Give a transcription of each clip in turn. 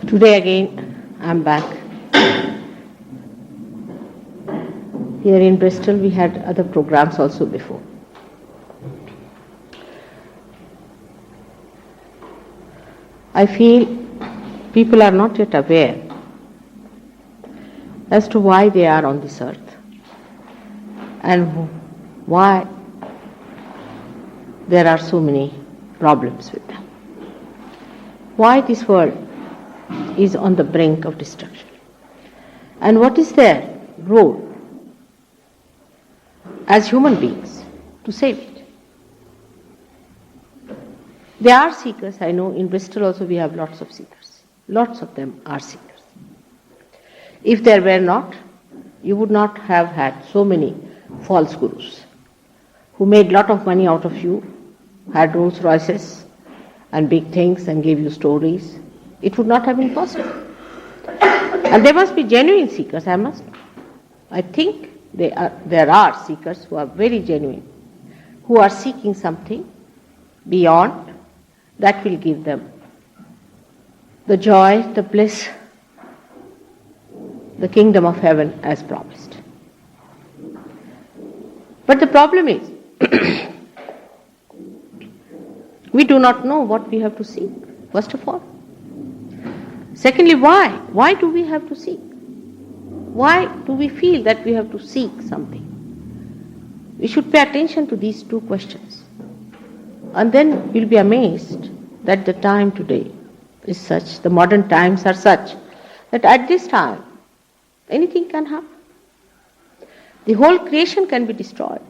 Today again, I'm back. Here in Bristol, we had other programs also before. I feel people are not yet aware as to why they are on this earth and why there are so many problems with them. Why this world is on the brink of destruction. And what is their role as human beings to save it? They are seekers. I know in Bristol also we have lots of seekers. Lots of them are seekers. If there were not, you would not have had so many false gurus who made lot of money out of you, had Rolls Royces and big things and gave you stories. It would not have been possible. And there must be genuine seekers, I think there are seekers who are very genuine, who are seeking something beyond that will give them the joy, the bliss, the kingdom of heaven as promised. But the problem is, we do not know what we have to seek, first of all. Secondly, why? Why do we have to seek? Why do we feel that we have to seek something? We should pay attention to these two questions. And then we'll be amazed that the time today is such, the modern times are such, that at this time, anything can happen. The whole creation can be destroyed.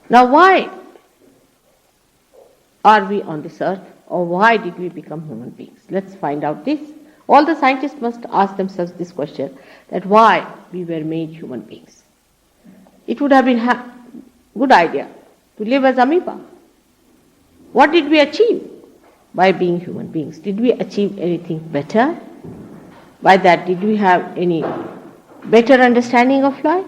Now why are we on this earth, or why did we become human beings? Let's find out this. All the scientists must ask themselves this question, that why we were made human beings. It would have been a good idea to live as amoeba. What did we achieve by being human beings? Did we achieve anything better? By that, did we have any better understanding of life?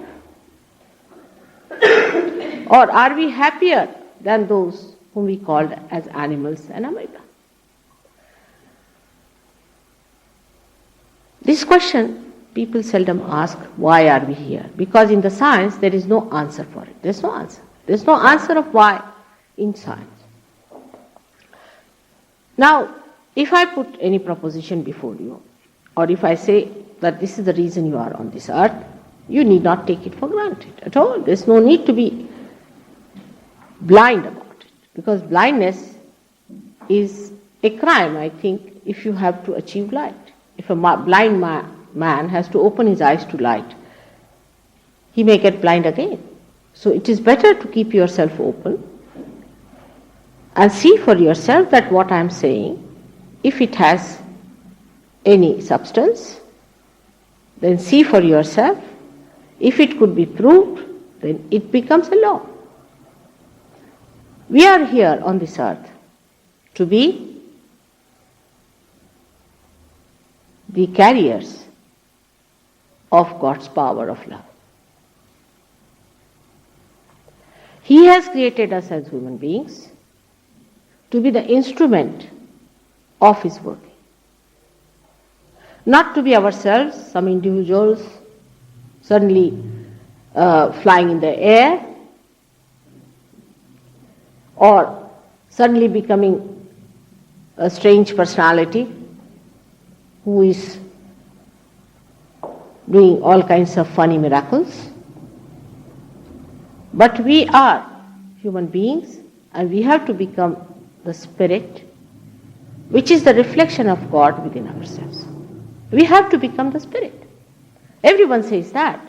Or are we happier than those whom we called as animals and amoeba? This question people seldom ask, why are we here? Because in the science there is no answer for it. There's no answer. There's no answer of why in science. Now, if I put any proposition before you, or if I say that this is the reason you are on this earth, you need not take it for granted at all. There's no need to be blind about it, because blindness is a crime, I think, if you have to achieve light. If a blind man has to open his eyes to light, he may get blind again. So it is better to keep yourself open and see for yourself that what I am saying, if it has any substance, then see for yourself. If it could be proved, then it becomes a law. We are here on this earth to be the carriers of God's power of love. He has created us as human beings to be the instrument of His working. Not to be ourselves, some individuals suddenly flying in the air, or suddenly becoming a strange personality who is doing all kinds of funny miracles. But we are human beings, and we have to become the spirit, which is the reflection of God within ourselves. We have to become the spirit. Everyone says that.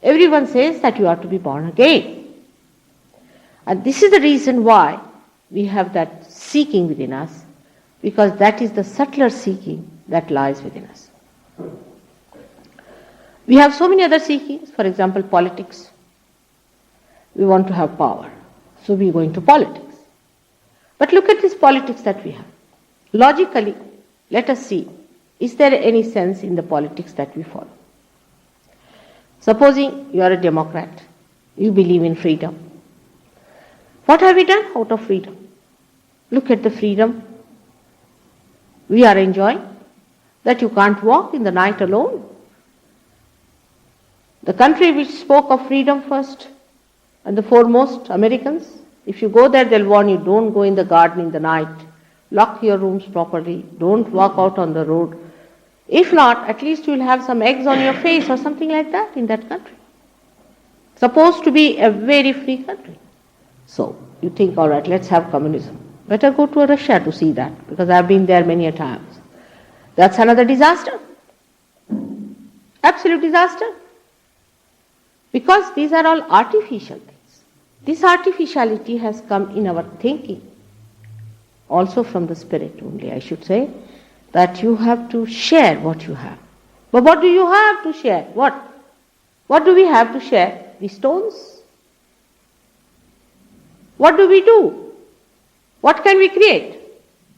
Everyone says that you are to be born again. And this is the reason why we have that seeking within us, because that is the subtler seeking that lies within us. We have so many other seekings, for example, politics. We want to have power, so we go into politics. But look at this politics that we have. Logically, let us see, is there any sense in the politics that we follow? Supposing you are a Democrat, you believe in freedom. What have we done out of freedom? Look at the freedom we are enjoying, that you can't walk in the night alone. The country which spoke of freedom first and the foremost, Americans, if you go there, they'll warn you, don't go in the garden in the night, lock your rooms properly, don't walk out on the road. If not, at least you'll have some eggs on your face or something like that in that country. Supposed to be a very free country. So you think, all right, let's have communism. Better go to Russia to see that, because I've been there many a times. That's another disaster. Absolute disaster. Because these are all artificial things. This artificiality has come in our thinking, also from the spirit only, I should say, that you have to share what you have. But what do you have to share? What? What do we have to share? The stones? What do we do? What can we create?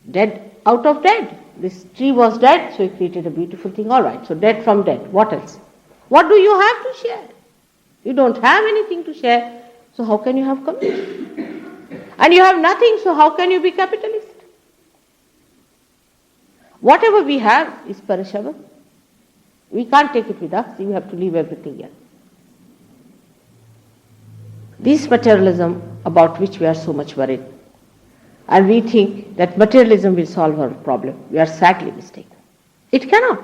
Dead out of dead. This tree was dead, so we created a beautiful thing. All right, so dead from dead. What else? What do you have to share? You don't have anything to share, so how can you have communism? And you have nothing, so how can you be capitalist? Whatever we have is perishable. We can't take it with us, we have to leave everything here. This materialism about which we are so much worried, and we think that materialism will solve our problem, we are sadly mistaken. It cannot.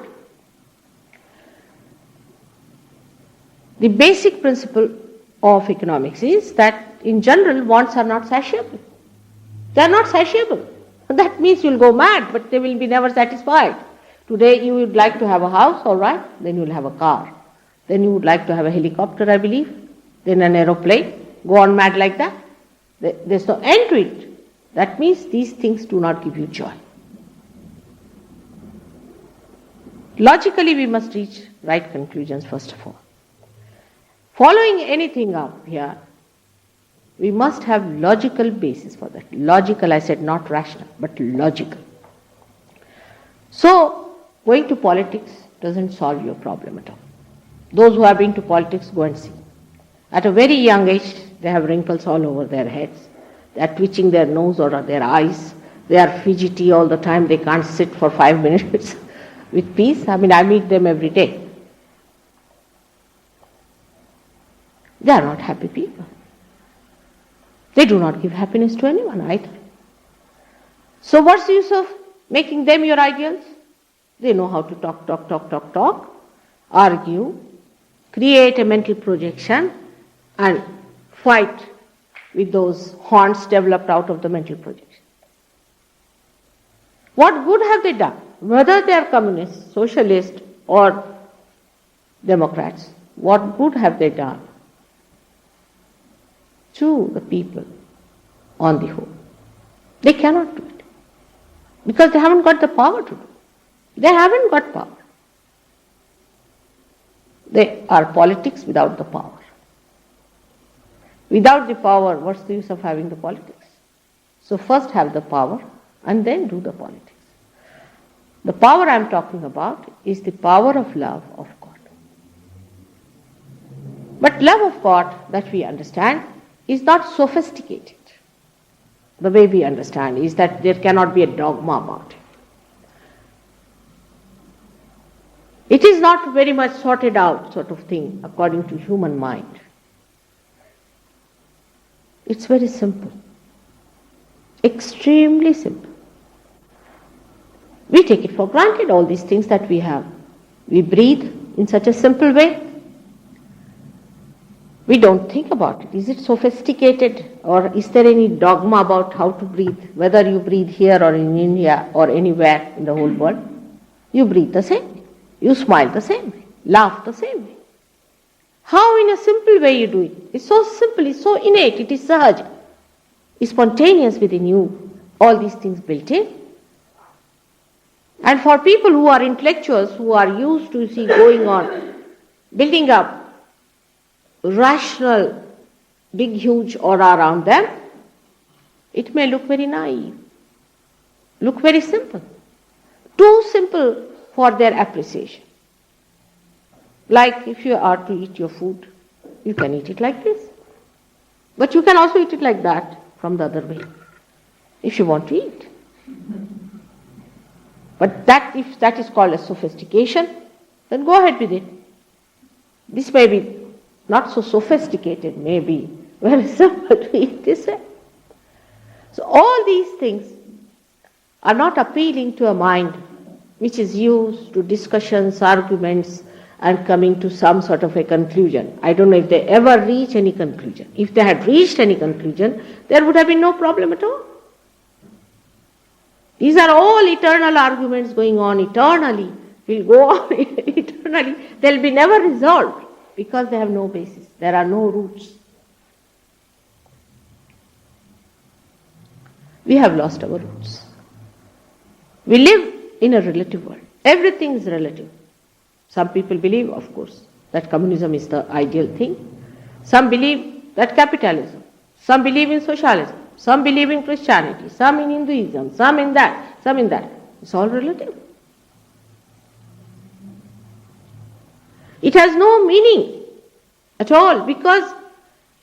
The basic principle of economics is that in general wants are not satiable. They are not satiable. That means you'll go mad, but they will be never satisfied. Today you would like to have a house, all right, then you'll have a car. Then you would like to have a helicopter, I believe, then an aeroplane, go on mad like that. There's no end to it. That means these things do not give you joy. Logically we must reach right conclusions first of all. Following anything up here, we must have logical basis for that. Logical, I said, not rational, but logical. So, going to politics doesn't solve your problem at all. Those who have been to politics, go and see. At a very young age, they have wrinkles all over their heads. They are twitching their nose or their eyes. They are fidgety all the time. They can't sit for 5 minutes with peace. I meet them every day. They are not happy people. They do not give happiness to anyone either. So what's the use of making them your ideals? They know how to talk, argue, create a mental projection, and fight with those horns developed out of the mental projection. What good have they done? Whether they are communists, socialists, or Democrats, what good have they done to the people on the whole? They cannot do it. Because they haven't got the power to do it. They haven't got power. They are politics without the power. Without the power, what's the use of having the politics? So first have the power and then do the politics. The power I'm talking about is the power of love of God. But love of God that we understand is not sophisticated. The way we understand is that there cannot be a dogma about it. It is not very much sorted out sort of thing according to human mind. It's very simple. Extremely simple. We take it for granted, all these things that we have. We breathe in such a simple way. We don't think about it. Is it sophisticated, or is there any dogma about how to breathe? Whether you breathe here or in India or anywhere in the whole world, you breathe the same way. You smile the same way. Laugh the same way. How in a simple way you do it? It's so simple, it's so innate, it is sahaj. It's spontaneous within you. All these things built in. And for people who are intellectuals, who are used to see going on, building up rational, big, huge aura around them, it may look very naive, look very simple. Too simple for their appreciation. Like if you are to eat your food, you can eat it like this. But you can also eat it like that, from the other way, if you want to eat. But if that is called a sophistication, then go ahead with it. This may be not so sophisticated, maybe very simple to eat this way. So all these things are not appealing to a mind which is used to discussions, arguments, and coming to some sort of a conclusion. I don't know if they ever reach any conclusion. If they had reached any conclusion, there would have been no problem at all. These are all eternal arguments going on eternally, will go on eternally. They'll be never resolved because they have no basis. There are no roots. We have lost our roots. We live in a relative world. Everything is relative. Some people believe, of course, that communism is the ideal thing. Some believe that capitalism. Some believe in socialism. Some believe in Christianity. Some in Hinduism. Some in that. Some in that. It's all relative. It has no meaning at all because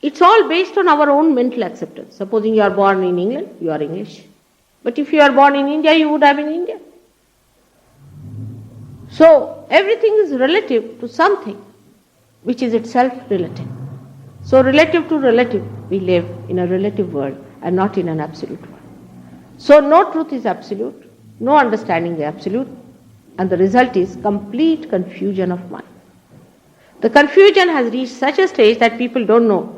it's all based on our own mental acceptance. Supposing you are born in England, you are English. But if you are born in India, you would have been Indian. So everything is relative to something which is itself relative. So relative to relative, we live in a relative world and not in an absolute world. So no truth is absolute, no understanding is absolute, and the result is complete confusion of mind. The confusion has reached such a stage that people don't know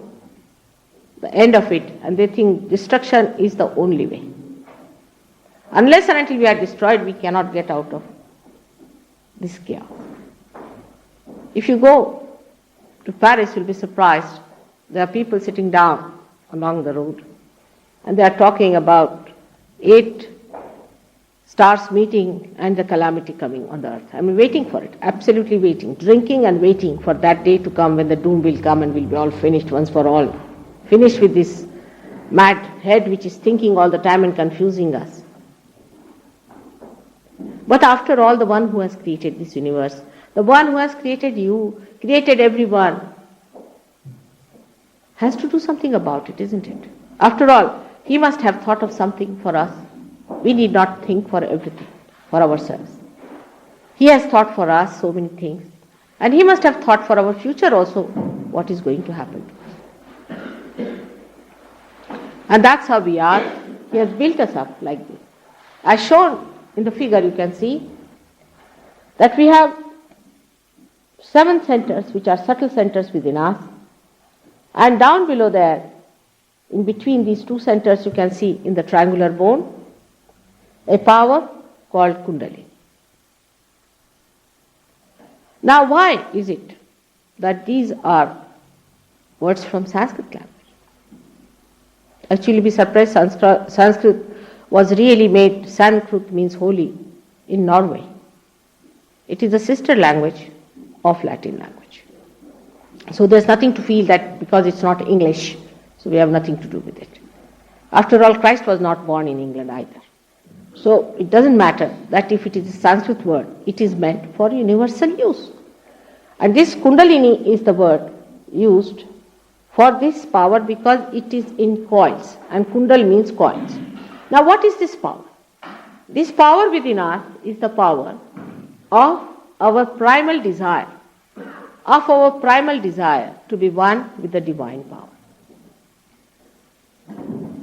the end of it, and they think destruction is the only way. Unless and until we are destroyed, we cannot get out of this chaos. If you go to Paris, you'll be surprised. There are people sitting down along the road, and they are talking about 8 stars meeting and the calamity coming on the earth. I mean, waiting for it, absolutely waiting, drinking and waiting for that day to come when the doom will come and we'll be all finished once for all. Finished with this mad head which is thinking all the time and confusing us. But after all, the one who has created this universe, the one who has created you, created everyone, has to do something about it, isn't it? After all, he must have thought of something for us. We need not think for everything, for ourselves. He has thought for us so many things. And he must have thought for our future also what is going to happen. And that's how we are. He has built us up like this. As shown in the figure, you can see that we have 7 centers which are subtle centers within us. And down below there, in between these 2 centers, you can see in the triangular bone, a power called Kundalini. Now, why is it that these are words from Sanskrit language? Actually, be surprised, Sanskrit was really made, Sanskrit means holy, in Norway. It is a sister language of Latin language. So there's nothing to feel that because it's not English, so we have nothing to do with it. After all, Christ was not born in England either. So it doesn't matter that if it is a Sanskrit word, it is meant for universal use. And this Kundalini is the word used for this power because it is in coils, and Kundal means coils. Now what is this power? This power within us is the power of our primal desire, to be one with the divine power.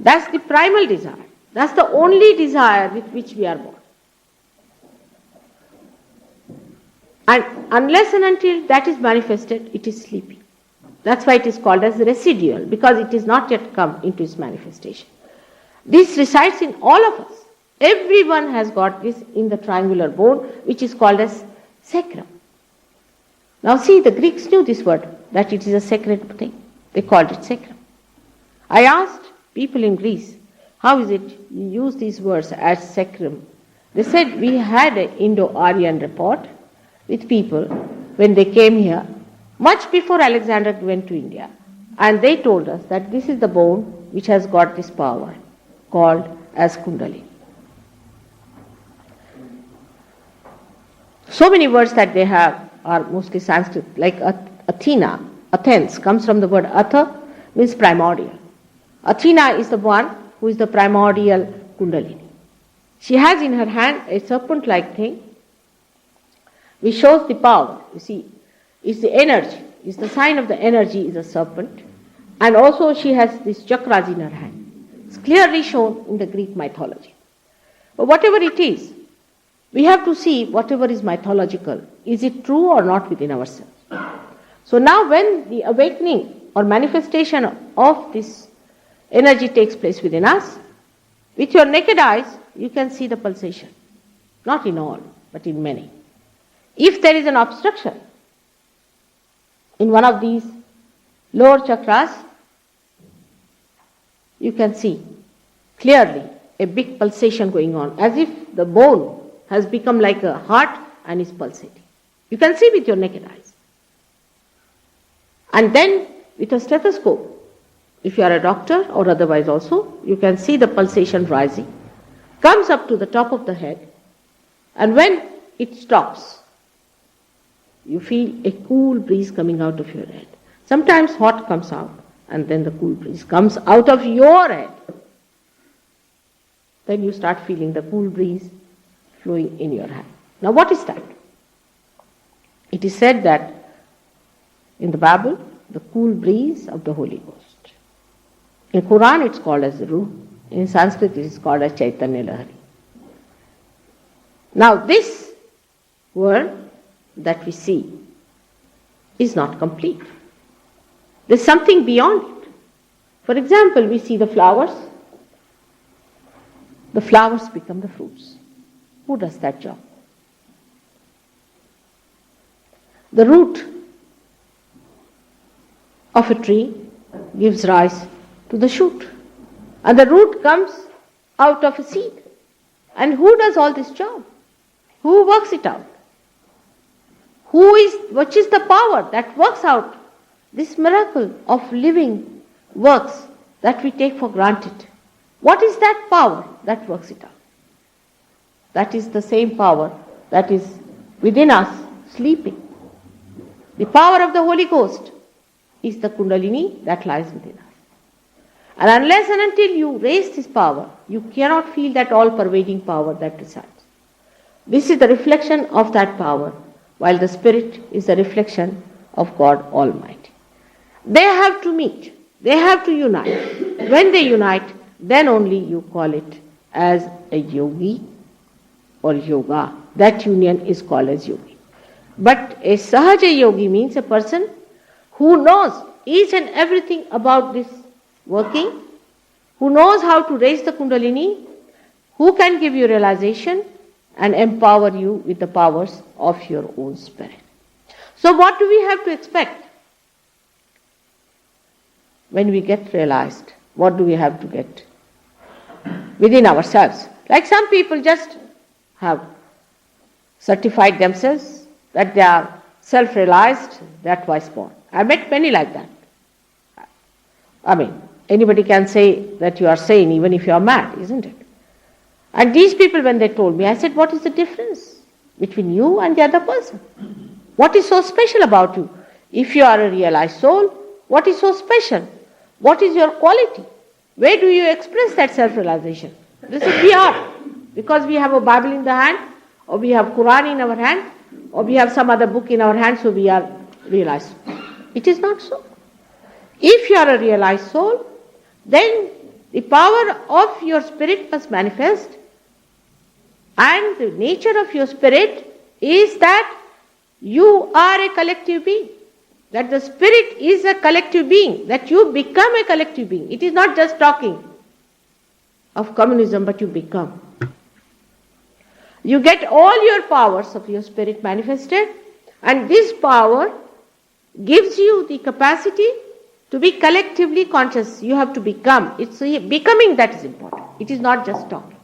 That's the primal desire. That's the only desire with which we are born. And unless and until that is manifested, it is sleeping. That's why it is called as residual, because it is not yet come into its manifestation. This resides in all of us. Everyone has got this in the triangular bone, which is called as sacrum. Now see, the Greeks knew this word, that it is a sacred thing. They called it sacrum. I asked people in Greece, how is it you use these words as sacrum? They said we had an Indo-Aryan report with people when they came here, much before Alexander went to India. And they told us that this is the bone which has got this power, called as Kundalini. So many words that they have are mostly Sanskrit, like Athena, Athens, comes from the word Atha, means primordial. Athena is the one who is the primordial Kundalini. She has in her hand a serpent-like thing which shows the power. You see, it's the energy. It's the sign of the energy is a serpent. And also she has these chakras in her hand. It's clearly shown in the Greek mythology. But whatever it is, we have to see whatever is mythological. Is it true or not within ourselves? So now when the awakening or manifestation of this energy takes place within us, with your naked eyes, you can see the pulsation. Not in all, but in many. If there is an obstruction in one of these lower chakras, you can see clearly a big pulsation going on, as if the bone has become like a heart and is pulsating. You can see with your naked eyes. And then with a stethoscope, if you are a doctor or otherwise also, you can see the pulsation rising, comes up to the top of the head, and when it stops, you feel a cool breeze coming out of your head. Sometimes hot comes out, and then the cool breeze comes out of your head. Then you start feeling the cool breeze flowing in your hand. Now what is that? It is said that in the Bible, the cool breeze of the Holy Ghost. In Quran it's called as the Ruh. In Sanskrit it is called as Chaitanya Lahari. Now this world that we see is not complete. There's something beyond it. For example, we see the flowers. The flowers become the fruits. Who does that job? The root of a tree gives rise to the shoot. And the root comes out of a seed. And who does all this job? Who works it out? Which is the power that works out this miracle of living works that we take for granted? What is that power that works it out? That is the same power that is within us sleeping. The power of the Holy Ghost is the Kundalini that lies within us. And unless and until you raise this power, you cannot feel that all-pervading power that resides. This is the reflection of that power, while the Spirit is the reflection of God Almighty. They have to meet. They have to unite. When they unite, then only you call it as a yogi or yoga. That union is called as yogi. But a sahaja yogi means a person who knows each and everything about this working, who knows how to raise the Kundalini, who can give you realization and empower you with the powers of your own spirit. So what do we have to expect? When we get realized, what do we have to get within ourselves? Like some people just have certified themselves that they are self-realized, they are twice born. I met many like that. I mean, anybody can say that you are sane even if you are mad, isn't it? And these people, when they told me, I said, what is the difference between you and the other person? What is so special about you? If you are a realized soul, what is so special? What is your quality? Where do you express that self-realization? They said, we are. Because we have a Bible in the hand, or we have Quran in our hand, or we have some other book in our hand, so we are realized. It is not so. If you are a realized soul, then the power of your spirit must manifest, and the nature of your spirit is that you are a collective being. That the spirit is a collective being, that you become a collective being. It is not just talking of communism, but you become. You get all your powers of your spirit manifested, and this power gives you the capacity to be collectively conscious. You have to become. It's becoming that is important. It is not just talking.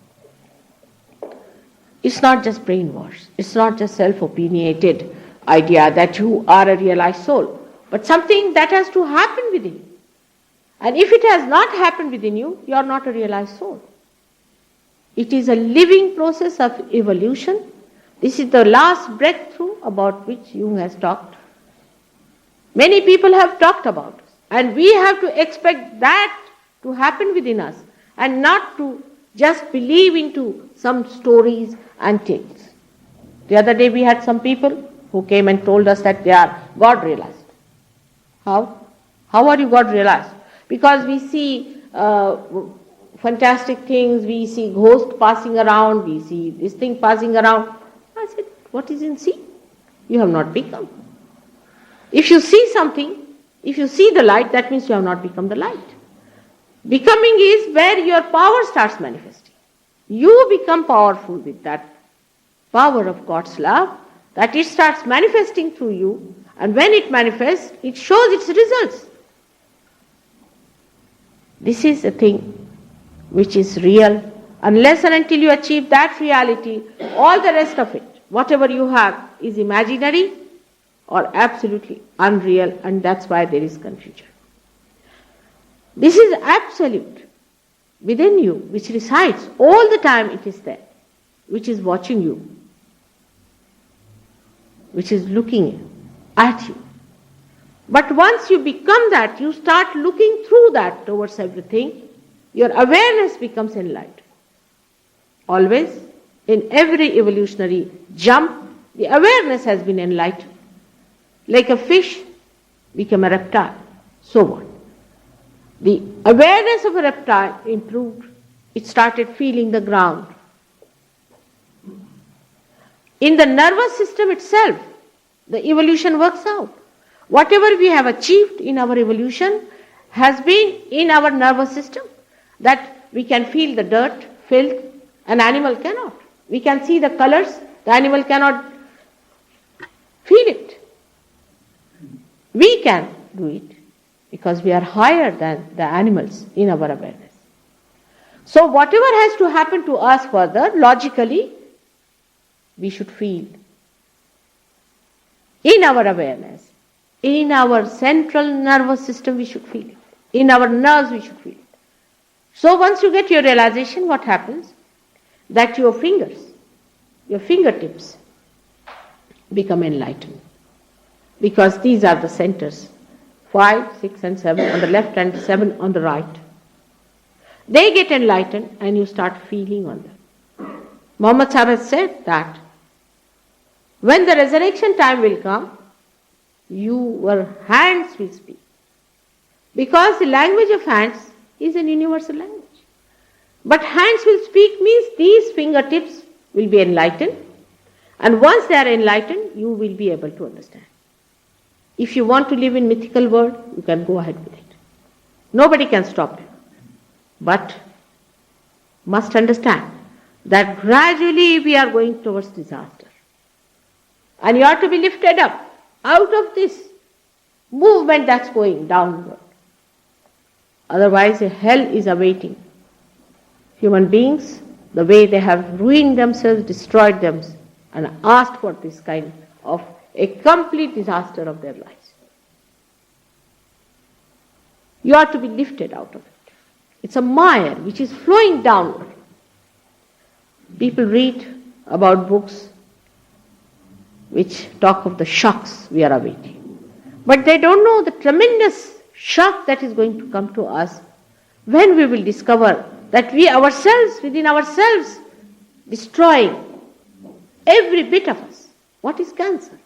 It's not just brainwash. It's not just self-opinionated idea that you are a realized soul, but something that has to happen within you. And if it has not happened within you, you are not a realized soul. It is a living process of evolution. This is the last breakthrough about which Jung has talked. Many people have talked about it, and we have to expect that to happen within us and not to just believe into some stories and tales. The other day we had some people who came and told us that they are God realized. How? How are you God realized? Because we see fantastic things, we see ghosts passing around, we see this thing passing around. I said, what is in see? You have not become. If you see something, if you see the light, that means you have not become the light. Becoming is where your power starts manifesting. You become powerful with that power of God's love, that it starts manifesting through you, and when it manifests, it shows its results. This is a thing which is real. Unless and until you achieve that reality, all the rest of it, whatever you have, is imaginary or absolutely unreal, and that's why there is confusion. This is absolute within you, which resides all the time. It is there, which is watching you, which is looking at you. But once you become that, you start looking through that towards everything, your awareness becomes enlightened. Always, in every evolutionary jump, the awareness has been enlightened. Like a fish became a reptile, so what? The awareness of a reptile improved. It started feeling the ground. In the nervous system itself, the evolution works out. Whatever we have achieved in our evolution has been in our nervous system. That we can feel the dirt, filth, an animal cannot. We can see the colors, the animal cannot feel it. We can do it because we are higher than the animals in our awareness. So whatever has to happen to us further, logically, we should feel in our awareness. In our central nervous system, we should feel it. In our nerves, we should feel it. So once you get your realization, what happens? That your fingers, your fingertips, become enlightened. Because these are the centers, 5, 6 and 7 on the left and 7 on the right. They get enlightened and you start feeling on them. Muhammad Sahib has said that when the resurrection time will come, your hands will speak. Because the language of hands is an universal language. But hands will speak means these fingertips will be enlightened. And once they are enlightened, you will be able to understand. If you want to live in mythical world, you can go ahead with it. Nobody can stop you. But must understand that gradually we are going towards disaster. And you are to be lifted up out of this movement that's going downward. Otherwise, a hell is awaiting human beings, the way they have ruined themselves, destroyed themselves, and asked for this kind of a complete disaster of their lives. You are to be lifted out of it. It's a mire which is flowing downward. People read about books which talk of the shocks we are awaiting. But they don't know the tremendous shock that is going to come to us when we will discover that we ourselves, within ourselves, destroying every bit of us. What is cancer?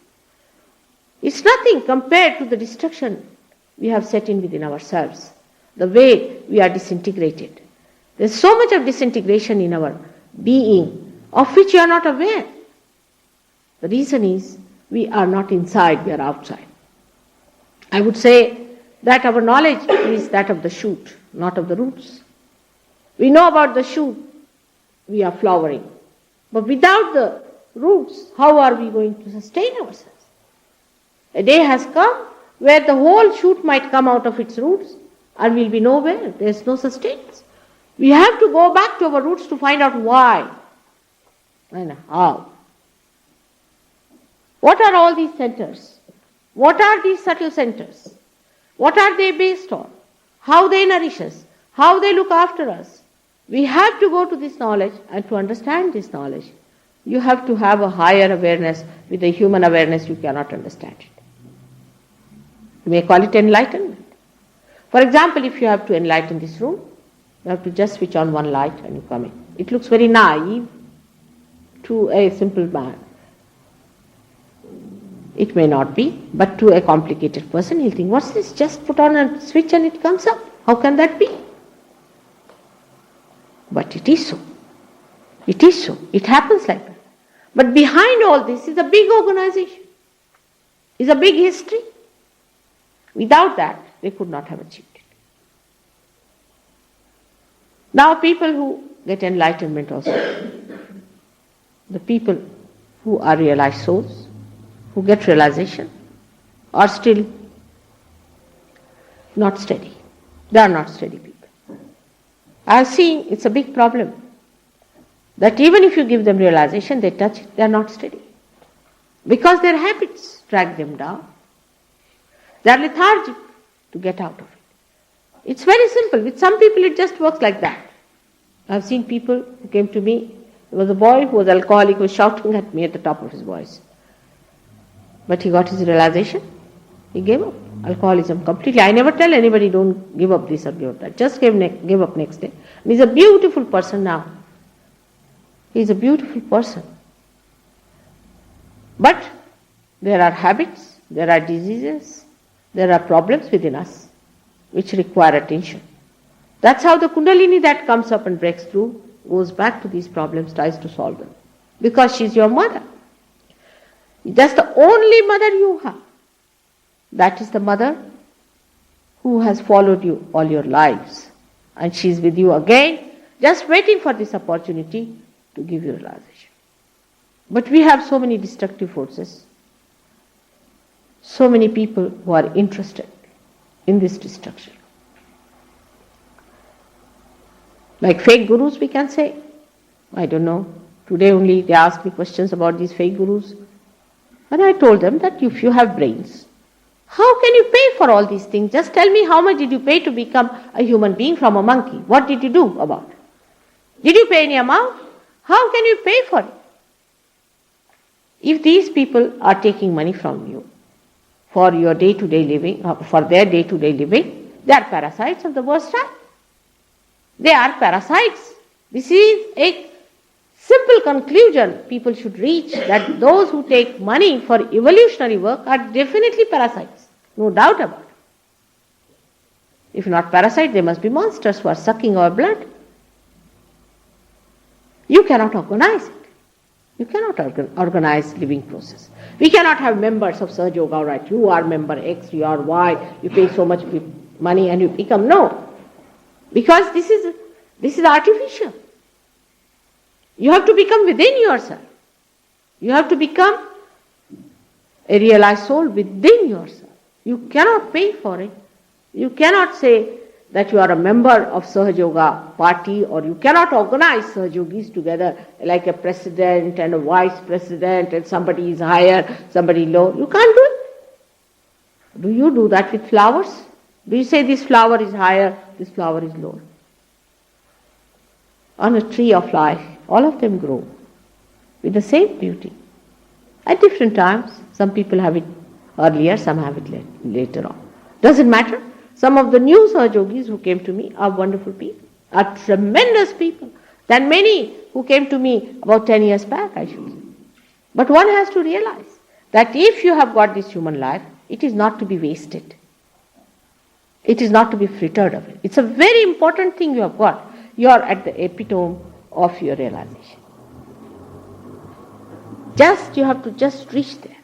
It's nothing compared to the destruction we have set in within ourselves, the way we are disintegrated. There's so much of disintegration in our being, of which you are not aware. The reason is we are not inside, we are outside. I would say that our knowledge is that of the shoot, not of the roots. We know about the shoot, we are flowering. But without the roots, how are we going to sustain ourselves? A day has come where the whole shoot might come out of its roots and will be nowhere. There is no sustenance. We have to go back to our roots to find out why and how. What are all these centers? What are these subtle centers? What are they based on? How they nourish us? How they look after us? We have to go to this knowledge, and to understand this knowledge, you have to have a higher awareness. With the human awareness, you cannot understand it. You may call it enlightenment. For example, if you have to enlighten this room, You have to just switch on one light and you come in. It looks very naive to a simple man. It may not be, but to a complicated person, he'll think, what's this? Just put on a switch and it comes up. How can that be? But it is so. It is so. It happens like that. But behind all this is a big organization, is a big history. Without that, they could not have achieved it. Now people who get enlightenment also, the people who are realized souls, who get realization, are still not steady. They are not steady people. I have seen it's a big problem that even if you give them realization, they touch it, they are not steady. Because their habits drag them down. They are lethargic to get out of it. It's very simple. With some people it just works like that. I have seen people who came to me. There was a boy who was alcoholic, who was shouting at me at the top of his voice. But he got his realization. He gave up alcoholism completely. I never tell anybody don't give up this or give up that. Just give up next day. And he's a beautiful person now. He's a beautiful person. But there are habits, there are diseases, there are problems within us which require attention. That's how the Kundalini that comes up and breaks through goes back to these problems, tries to solve them. Because she's your mother. That's the only mother you have. That is the mother who has followed you all your lives. And she's with you again, just waiting for this opportunity to give you realization. But we have so many destructive forces. So many people who are interested in this destruction. Like fake gurus, we can say. I don't know. Today only they asked me questions about these fake gurus. And I told them that if you have brains, how can you pay for all these things? Just tell me how much did you pay to become a human being from a monkey? What did you do about it? Did you pay any amount? How can you pay for it? If these people are taking money from you for your day-to-day living, for their day-to-day living, they are parasites of the worst type. They are parasites. This is a simple conclusion people should reach, that those who take money for evolutionary work are definitely parasites. No doubt about it. If not parasites, they must be monsters who are sucking our blood. You cannot organize it. You cannot organize living process. We cannot have members of Sahaja Yoga, right? You are member X, you are Y, you pay so much money and you become. No. Because this is artificial. You have to become within yourself. You have to become a realized soul within yourself. You cannot pay for it. You cannot say that you are a member of Sahaja Yoga party, or you cannot organize Sahaja Yogis together like a president and a vice president and somebody is higher, somebody low. You can't do it. Do you do that with flowers? Do you say this flower is higher, this flower is lower? On a tree of life, all of them grow with the same beauty. At different times, some people have it earlier, some have it later on. Doesn't matter. Some of the new Sahaja Yogis who came to me are wonderful people, are tremendous people, than many who came to me about 10 years back, I should say. But one has to realize that if you have got this human life, it is not to be wasted. It is not to be frittered away. It's a very important thing you have got. You are at the epitome of your realization. You have to just reach there.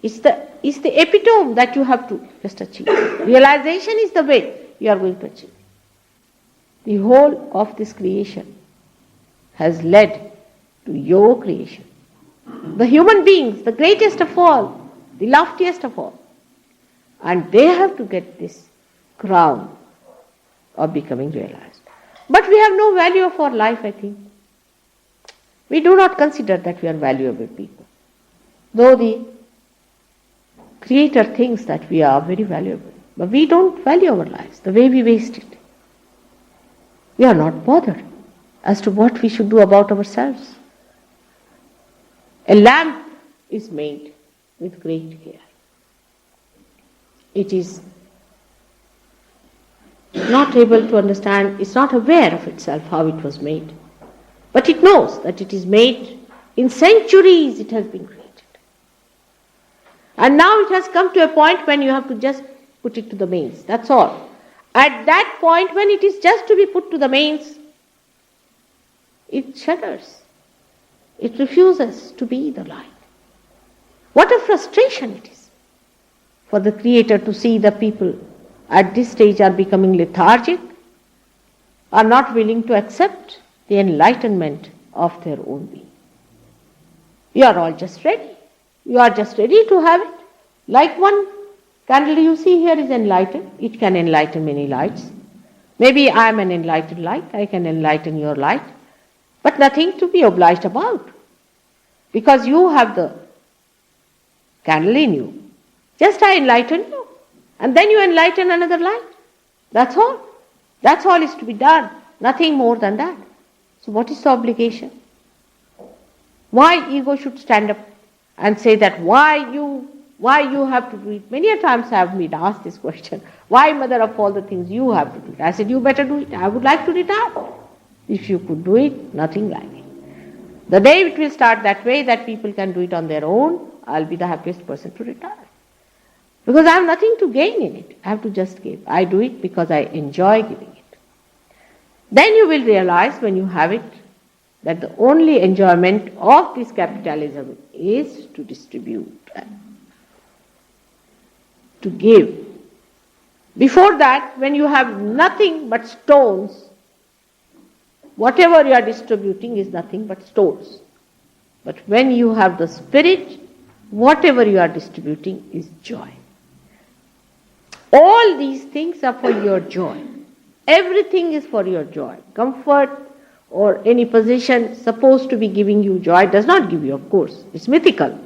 It's the epitome that you have to just achieve. Realization is the way you are going to achieve. The whole of this creation has led to your creation. The human beings, the greatest of all, the loftiest of all. And they have to get this crown of becoming realized. But we have no value of our life, I think. We do not consider that we are valuable people. Though the Creator thinks that we are very valuable. But we don't value our lives the way we waste it. We are not bothered as to what we should do about ourselves. A lamp is made with great care. It is not able to understand, is not aware of itself how it was made. But it knows that it is made in centuries, it has been created. And now it has come to a point when you have to just put it to the mains. That's all. At that point when it is just to be put to the mains, it shudders. It refuses to be the light. What a frustration it is for the Creator to see the people at this stage are becoming lethargic, are not willing to accept the enlightenment of their own being. You are all just ready. You are just ready to have it. Like one candle you see here is enlightened. It can enlighten many lights. Maybe I am an enlightened light. I can enlighten your light. But nothing to be obliged about. Because you have the candle in you. Just I enlighten you. And then you enlighten another light. That's all. That's all is to be done. Nothing more than that. So what is the obligation? Why ego should stand up and say that why you have to do it? Many a times I have been asked this question. Why, mother of all the things, you have to do it? I said, you better do it. I would like to retire. If you could do it, nothing like it. The day it will start that way, that people can do it on their own, I'll be the happiest person to retire. Because I have nothing to gain in it. I have to just give. I do it because I enjoy giving it. Then you will realize when you have it, that the only enjoyment of this capitalism is to distribute, to give. Before that, when you have nothing but stones, whatever you are distributing is nothing but stones. But when you have the spirit, whatever you are distributing is joy. All these things are for your joy. Everything is for your joy. Comfort or any possession supposed to be giving you joy does not give you, of course. It's mythical.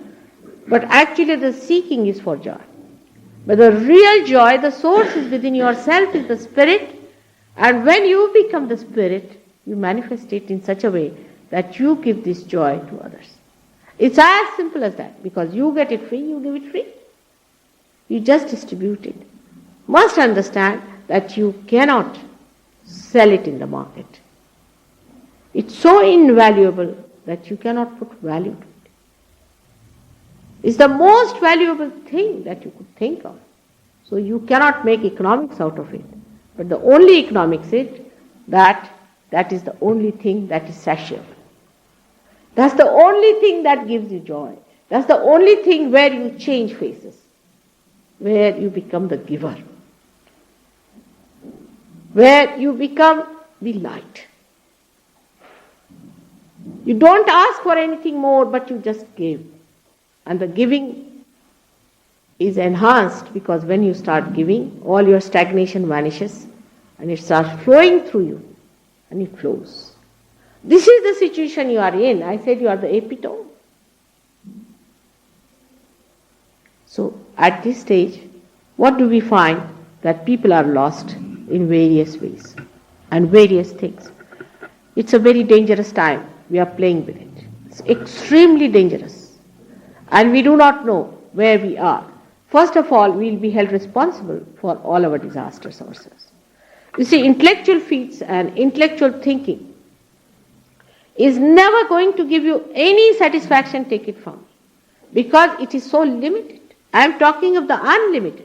But actually the seeking is for joy. But the real joy, the source is within yourself, is the spirit. And when you become the spirit, you manifest it in such a way that you give this joy to others. It's as simple as that. Because you get it free, you give it free. You just distribute it. Must understand that you cannot sell it in the market. It's so invaluable that you cannot put value to it. It's the most valuable thing that you could think of. So you cannot make economics out of it. But the only economics is that is the only thing that is satiable. That's the only thing that gives you joy. That's the only thing where you change faces, where you become the giver, where you become the light. You don't ask for anything more, but you just give. And the giving is enhanced because when you start giving, all your stagnation vanishes and it starts flowing through you and it flows. This is the situation you are in. I said you are the epitome. So at this stage, what do we find? That people are lost in various ways and various things. It's a very dangerous time. We are playing with it. It's extremely dangerous. And we do not know where we are. First of all, we will be held responsible for all our disasters ourselves. You see, intellectual feats and intellectual thinking is never going to give you any satisfaction, take it from me, because it is so limited. I am talking of the unlimited.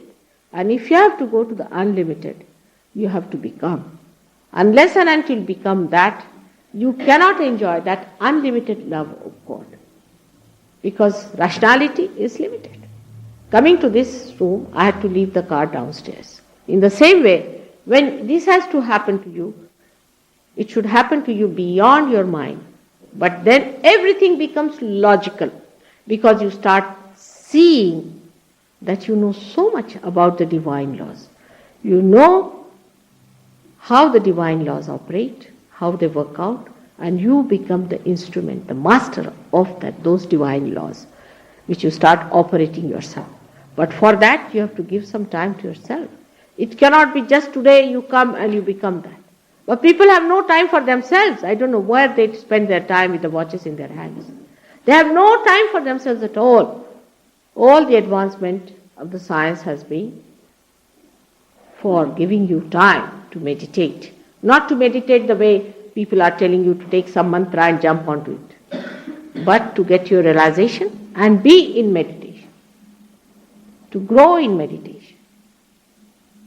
And if you have to go to the unlimited, you have to become. Unless and until you become that, you cannot enjoy that unlimited love of God. Because rationality is limited. Coming to this room, I had to leave the car downstairs. In the same way, when this has to happen to you, it should happen to you beyond your mind. But then everything becomes logical because you start seeing that you know so much about the divine laws. You know how the divine laws operate, how they work out, and you become the instrument, the master of those divine laws, which you start operating yourself. But for that, you have to give some time to yourself. It cannot be just today you come and you become that. But people have no time for themselves. I don't know where they spend their time with the watches in their hands. They have no time for themselves at all. All the advancement of the science has been for giving you time to meditate. Not to meditate the way people are telling you to take some mantra and jump onto it, but to get your realization and be in meditation, to grow in meditation.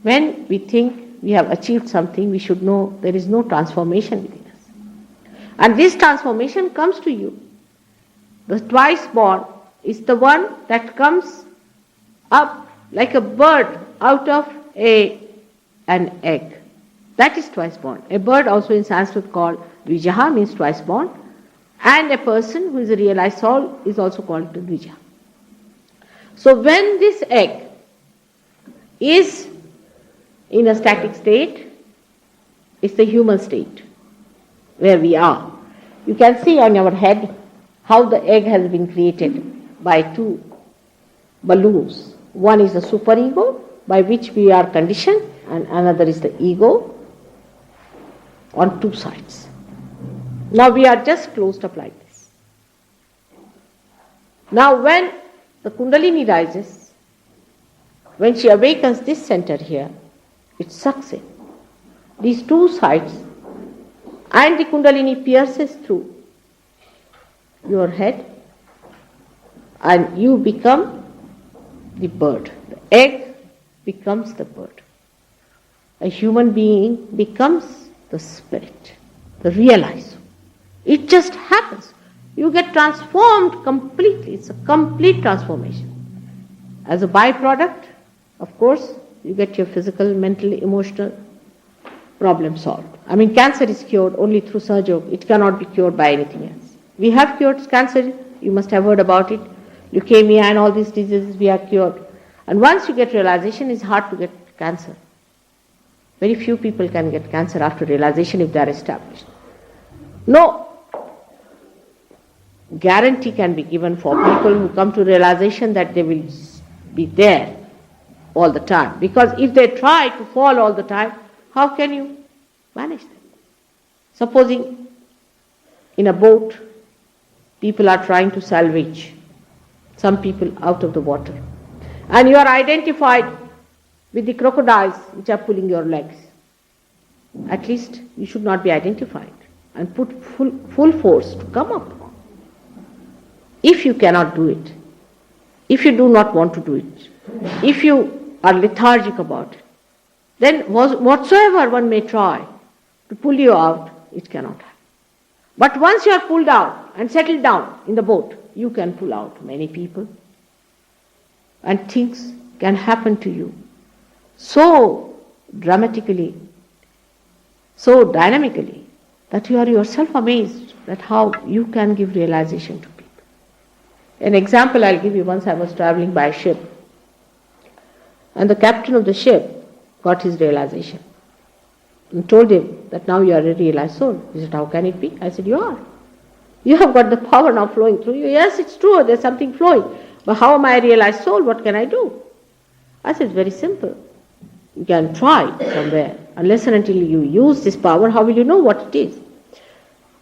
When we think we have achieved something, we should know there is no transformation within us. And this transformation comes to you. The twice born is the one that comes up like a bird out of an egg. That is twice born. A bird also in Sanskrit called Dvijaha means twice born, and a person who is a realized soul is also called Dvijaha. So when this egg is in a static state, it's the human state where we are. You can see on our head how the egg has been created by two balloons. One is the superego, by which we are conditioned, and another is the ego on two sides. Now we are just closed up like this. Now when the Kundalini rises, when she awakens this center here, it sucks in these two sides, and the Kundalini pierces through your head, and you become the bird. The egg becomes the bird. A human being becomes the spirit, the realized. It just happens. You get transformed completely. It's a complete transformation. As a byproduct, of course, you get your physical, mental, emotional problem solved. I mean, cancer is cured only through surgery. It cannot be cured by anything else. We have cured cancer. You must have heard about it. Leukemia and all these diseases we are cured. And once you get realization, it's hard to get cancer. Very few people can get cancer after realization if they are established. No guarantee can be given for people who come to realization that they will be there all the time. Because if they try to fall all the time, how can you manage them? Supposing in a boat, people are trying to salvage some people out of the water, and you are identified with the crocodiles which are pulling your legs. At least you should not be identified and put full force to come up. If you cannot do it, if you do not want to do it, if you are lethargic about it, then whatsoever one may try to pull you out, it cannot happen. But once you are pulled out and settled down in the boat, you can pull out many people, and things can happen to you so dramatically, so dynamically, that you are yourself amazed at how you can give realization to people. An example I'll give you. Once I was traveling by ship, and the captain of the ship got his realization and told him that now you are a realized soul. He said, how can it be? I said, you are. You have got the power now flowing through you. Yes, it's true, there's something flowing. But how am I a realized soul? What can I do? I said, it's very simple. You can try somewhere. Unless and until you use this power, how will you know what it is?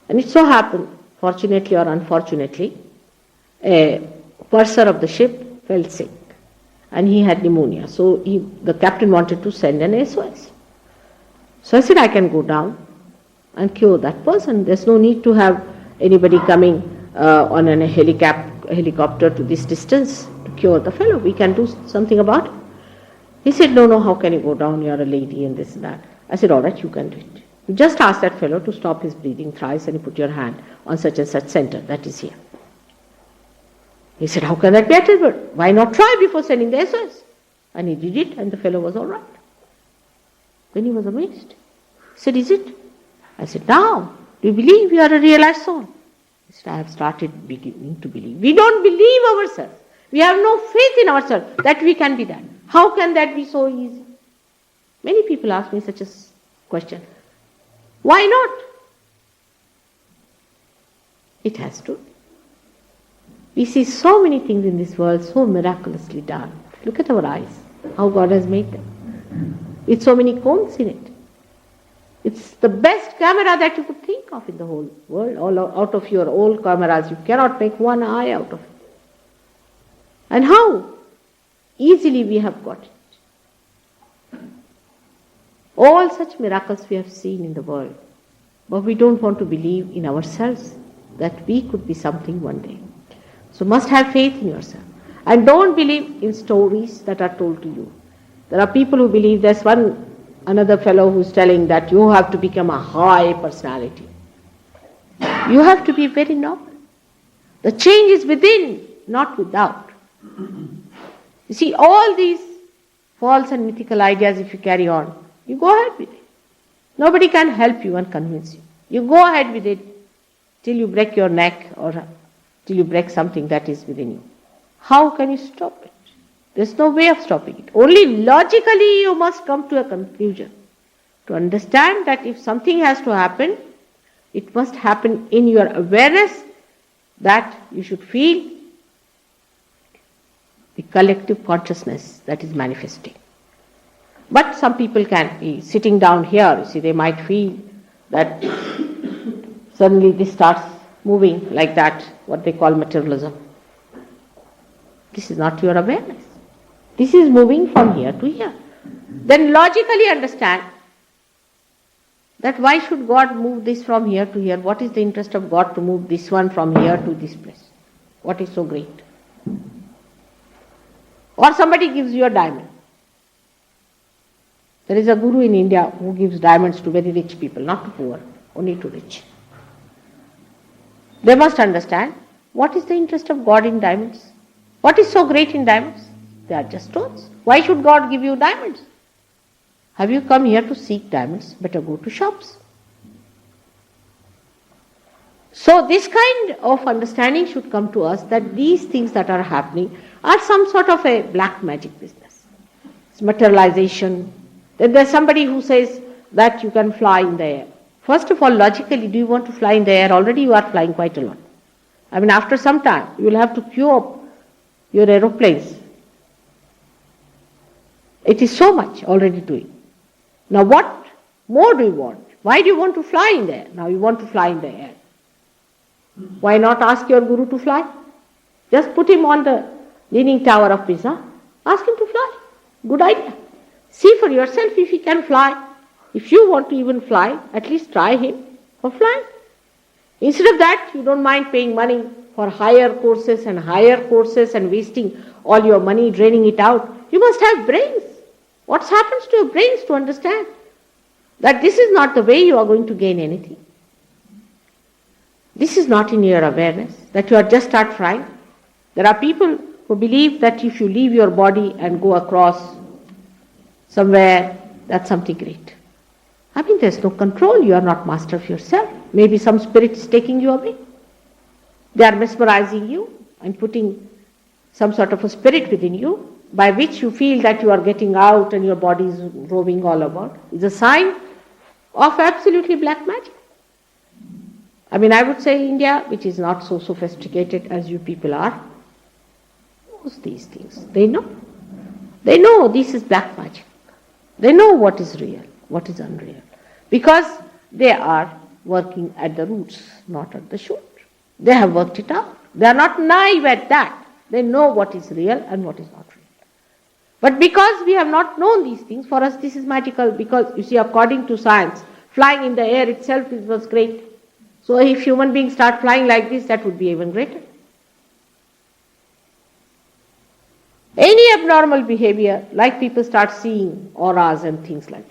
And it so happened, fortunately or unfortunately, a purser of the ship fell sick and he had pneumonia. So the captain wanted to send an SOS. So I said, I can go down and cure that person. There's no need to have anybody coming on a helicopter to this distance to cure the fellow. We can do something about it. He said, no, how can you go down? You're a lady and this and that. I said, all right, you can do it. You just ask that fellow to stop his breathing thrice and you put your hand on such and such center, that is here. He said, how can that be achieved? Why not try before sending the SOS? And he did it, and the fellow was all right. Then he was amazed. He said, is it? I said, now, do you believe you are a realized soul? He said, I have started beginning to believe. We don't believe ourselves. We have no faith in ourselves that we can be that. How can that be so easy? Many people ask me such a question. Why not? It has to. We see so many things in this world so miraculously done. Look at our eyes, how God has made them, with so many cones in it. It's the best camera that you could think of in the whole world. All out of your old cameras, you cannot make one eye out of it. And how easily we have got it. All such miracles we have seen in the world. But we don't want to believe in ourselves that we could be something one day. So must have faith in yourself. And don't believe in stories that are told to you. There are people who believe, there's another fellow who's telling that you have to become a high personality. You have to be very noble. The change is within, not without. You see, all these false and mythical ideas, if you carry on, you go ahead with it. Nobody can help you and convince you. You go ahead with it till you break your neck or till you break something that is within you. How can you stop it? There's no way of stopping it. Only logically you must come to a conclusion. To understand that if something has to happen, it must happen in your awareness that you should feel the collective consciousness that is manifesting. But some people can be sitting down here, you see, they might feel that suddenly this starts moving like that, what they call materialism. This is not your awareness. This is moving from here to here. Then logically understand that why should God move this from here to here? What is the interest of God to move this one from here to this place? What is so great? Or somebody gives you a diamond. There is a guru in India who gives diamonds to very rich people, not to poor, only to rich. They must understand what is the interest of God in diamonds. What is so great in diamonds? They are just stones. Why should God give you diamonds? Have you come here to seek diamonds? Better go to shops. So this kind of understanding should come to us that these things that are happening are some sort of a black magic business. It's materialization. Then there's somebody who says that you can fly in the air. First of all, logically, do you want to fly in the air? Already you are flying quite a lot. I mean, after some time, you will have to queue up your aeroplanes. It is so much already doing. Now what more do you want? Why do you want to fly in the air? Now you want to fly in the air. Why not ask your guru to fly? Just put him on the Leaning Tower of Pisa. Ask him to fly. Good idea. See for yourself if he can fly. If you want to even fly, at least try him for flying. Instead of that, you don't mind paying money for higher courses and wasting all your money, draining it out. You must have brains. What happens to your brains to understand that this is not the way you are going to gain anything? This is not in your awareness, that you are just start flying. There are people who believe that if you leave your body and go across somewhere, that's something great. I mean, there's no control. You are not master of yourself. Maybe some spirit is taking you away. They are mesmerizing you and putting some sort of a spirit within you by which you feel that you are getting out and your body is roaming all about. It's a sign of absolutely black magic. I mean, I would say India, which is not so sophisticated as you people are, knows these things. They know. They know this is black magic. They know what is real, what is unreal. Because they are working at the roots, not at the shoot. They have worked it out. They are not naive at that. They know what is real and what is not real. But because we have not known these things, for us this is magical, because you see, according to science, flying in the air itself was great. So if human beings start flying like this, that would be even greater. Any abnormal behavior, like people start seeing auras and things like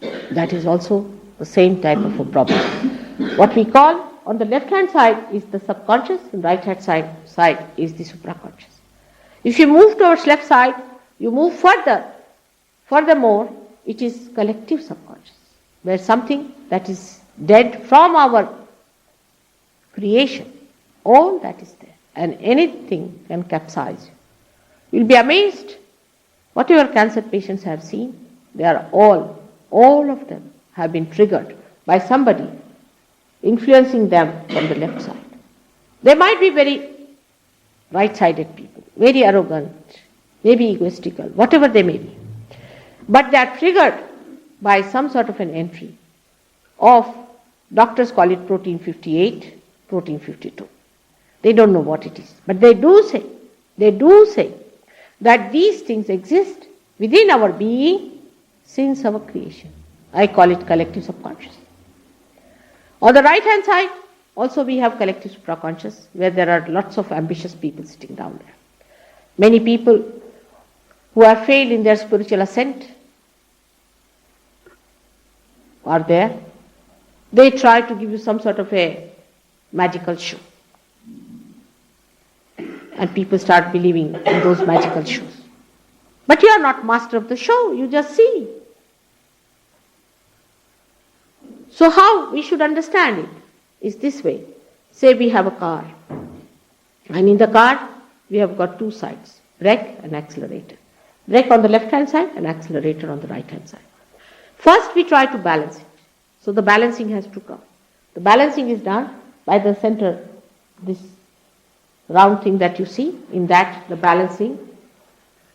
that. That is also the same type of a problem. What we call on the left hand side is the subconscious, and right hand side is the supraconscious. If you move towards left side, you move further. Furthermore, it is collective subconscious, where something that is dead from our creation, all that is there, and anything can capsize you. You'll be amazed. Whatever cancer patients have seen, they are all of them have been triggered by somebody influencing them from the left side. They might be very right-sided people, very arrogant, maybe egoistical, whatever they may be. But they are triggered by some sort of an entry of, doctors call it protein 58, protein 52. They don't know what it is. But they do say that these things exist within our being since our creation. I call it collective subconscious. On the right hand side, also we have collective supraconscious, where there are lots of ambitious people sitting down there. Many people who have failed in their spiritual ascent are there. They try to give you some sort of a magical show. And people start believing in those magical shows. But you are not master of the show, you just see. So how we should understand it is this way. Say we have a car, and in the car we have got two sides, brake and accelerator. Brake on the left hand side and accelerator on the right hand side. First we try to balance it. So the balancing has to come. The balancing is done by the center, this round thing that you see. In that, the balancing,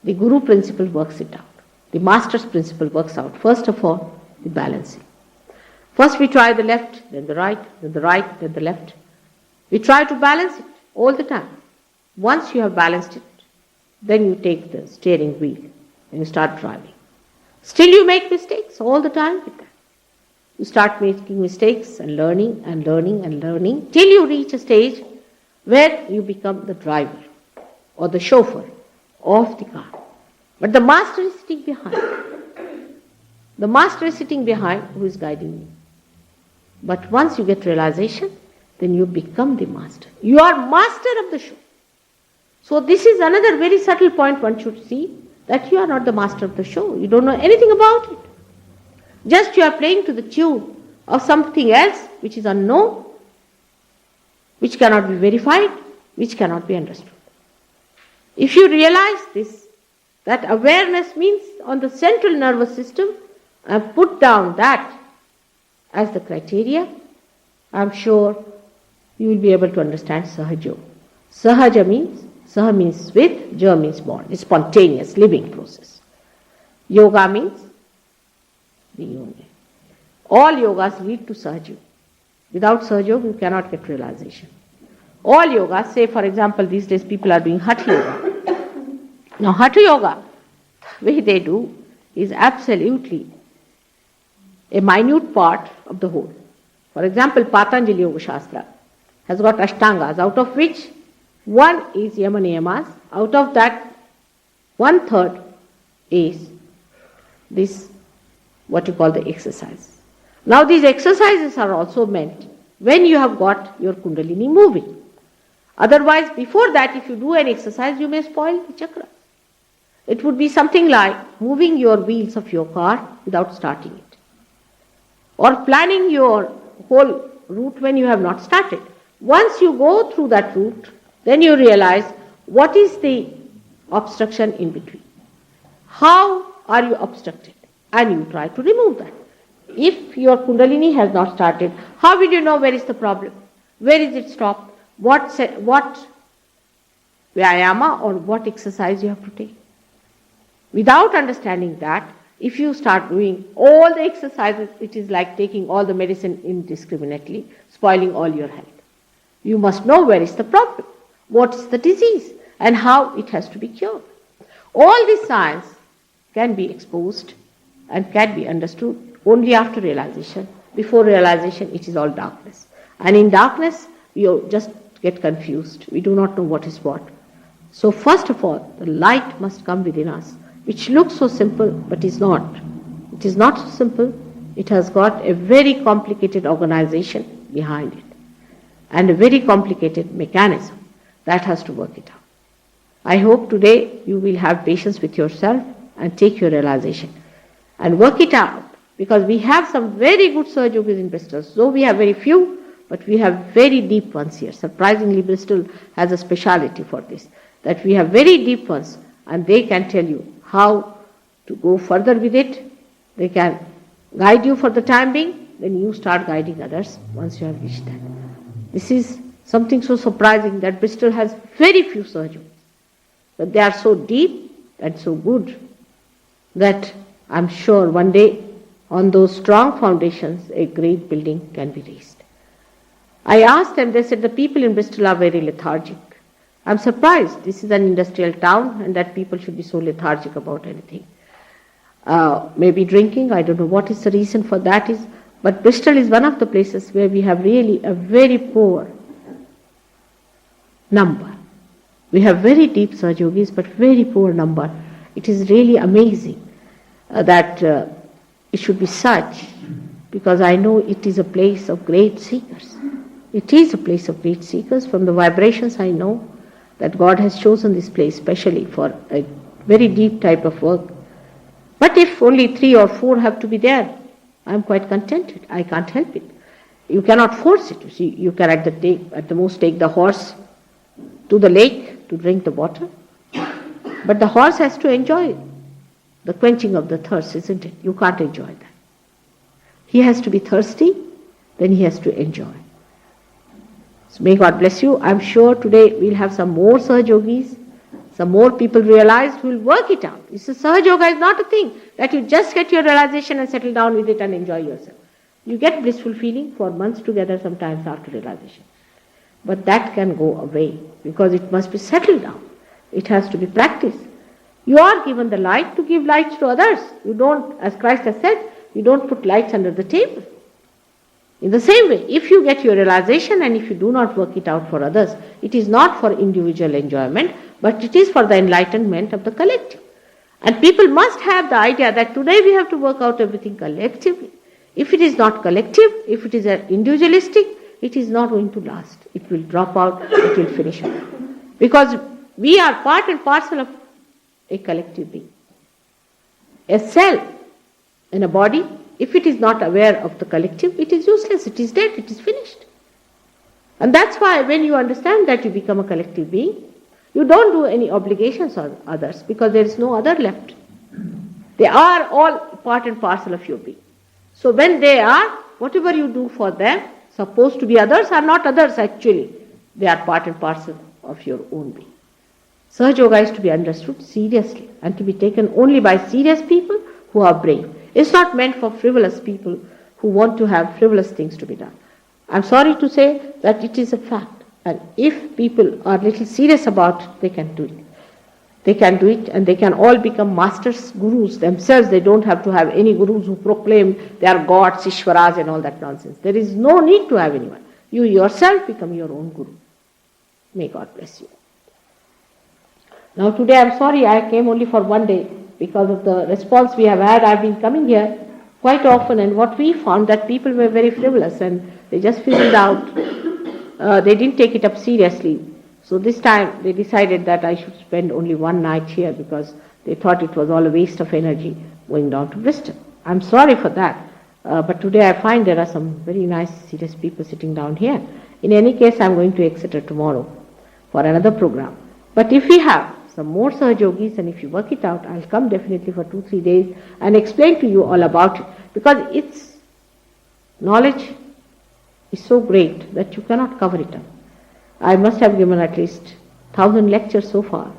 the guru principle works it out. The master's principle works out. First of all, the balancing. First we try the left, then the right, then the right, then the left. We try to balance it all the time. Once you have balanced it, then you take the steering wheel and you start driving. Still you make mistakes all the time with that. You start making mistakes and learning and learning and learning till you reach a stage where you become the driver or the chauffeur of the car. But the master is sitting behind. The master is sitting behind who is guiding you. But once you get realization, then you become the master. You are master of the show. So this is another very subtle point one should see, that you are not the master of the show. You don't know anything about it. Just you are playing to the tune of something else which is unknown, which cannot be verified, which cannot be understood. If you realize this, that awareness means on the central nervous system, and put down that as the criteria, I am sure you will be able to understand Sahaja. Sahaja means, Saha means with, Ja means born, it's spontaneous, living process. Yoga means the union. All yogas lead to Sahaja. Without Sahaja, you cannot get realization. All yogas, say for example, these days people are doing Hatha Yoga. Now Hatha Yoga, the way they do is absolutely a minute part of the whole. For example, Patanjali Yoga Shastra has got Ashtangas, out of which one is Yama Niyamas. Out of that, 1/3 is this, what you call the exercise. Now these exercises are also meant when you have got your Kundalini moving. Otherwise, before that, if you do an exercise, you may spoil the chakra. It would be something like moving your wheels of your car without starting it, or planning your whole route when you have not started. Once you go through that route, then you realize what is the obstruction in between. How are you obstructed? And you try to remove that. If your Kundalini has not started, how will you know where is the problem? Where is it stopped? What Vyayama or what exercise you have to take? Without understanding that, if you start doing all the exercises, it is like taking all the medicine indiscriminately, spoiling all your health. You must know where is the problem, what is the disease, and how it has to be cured. All this science can be exposed and can be understood only after realization. Before realization, it is all darkness. And in darkness, you just get confused. We do not know what is what. So first of all, the light must come within us, which looks so simple, but is not. It is not so simple. It has got a very complicated organization behind it, and a very complicated mechanism that has to work it out. I hope today you will have patience with yourself and take your realization and work it out, because we have some very good Sahaja Yogis in Bristol. So we have very few, but we have very deep ones here. Surprisingly, Bristol has a speciality for this, that we have very deep ones, and they can tell you how to go further with it. They can guide you for the time being, then you start guiding others once you have reached that. This is something so surprising, that Bristol has very few Sahaja Yogis, but they are so deep and so good that I'm sure one day on those strong foundations a great building can be raised. I asked them, they said the people in Bristol are very lethargic. I'm surprised. This is an industrial town and that people should be so lethargic about anything. maybe drinking. I don't know what is the reason for that is, but Bristol is one of the places where we have really a very poor number. We have very deep Sahaja Yogis, but very poor number. It is really amazing that it should be such, because I know it is a place of great seekers. It is a place of great seekers. From the vibrations I know that God has chosen this place specially for a very deep type of work. But if only 3 or 4 have to be there, I am quite contented. I can't help it. You cannot force it. You see, you can at the most take the horse to the lake to drink the water. But the horse has to enjoy the quenching of the thirst, isn't it? You can't enjoy that. He has to be thirsty, then he has to enjoy. So may God bless you. I'm sure today we'll have some more Sahaja Yogis, some more people realized who will work it out. This Sahaja Yoga is not a thing that you just get your realization and settle down with it and enjoy yourself. You get blissful feeling for months together sometimes after realization. But that can go away because it must be settled down. It has to be practiced. You are given the light to give lights to others. You don't, as Christ has said, you don't put lights under the table. In the same way, if you get your realization and if you do not work it out for others, it is not for individual enjoyment, but it is for the enlightenment of the collective. And people must have the idea that today we have to work out everything collectively. If it is not collective, if it is individualistic, it is not going to last. It will drop out, it will finish up. Because we are part and parcel of a collective being. A cell in a body, if it is not aware of the collective, it is useless, it is dead, it is finished. And that's why when you understand that you become a collective being, you don't do any obligations on others because there is no other left. They are all part and parcel of your being. So when they are, whatever you do for them, supposed to be others are not others actually. They are part and parcel of your own being. Sahaja Yoga is to be understood seriously and to be taken only by serious people who are brave. It's not meant for frivolous people who want to have frivolous things to be done. I'm sorry to say that it is a fact. And if people are little serious about it, they can do it. They can do it and they can all become masters, gurus themselves. They don't have to have any gurus who proclaim they are gods, Ishwaras and all that nonsense. There is no need to have anyone. You yourself become your own guru. May God bless you. Now today I'm sorry I came only for one day because of the response we have had. I've been coming here quite often and what we found that people were very frivolous and they just fizzled out. They didn't take it up seriously. So this time they decided that I should spend only one night here because they thought it was all a waste of energy going down to Bristol. I'm sorry for that. But today I find there are some very nice, serious people sitting down here. In any case, I'm going to Exeter tomorrow for another program. But if we have some more Sahaja Yogis and if you work it out, I'll come definitely for 2-3 days and explain to you all about it. Because its knowledge is so great that you cannot cover it up. I must have given at least 1,000 lectures so far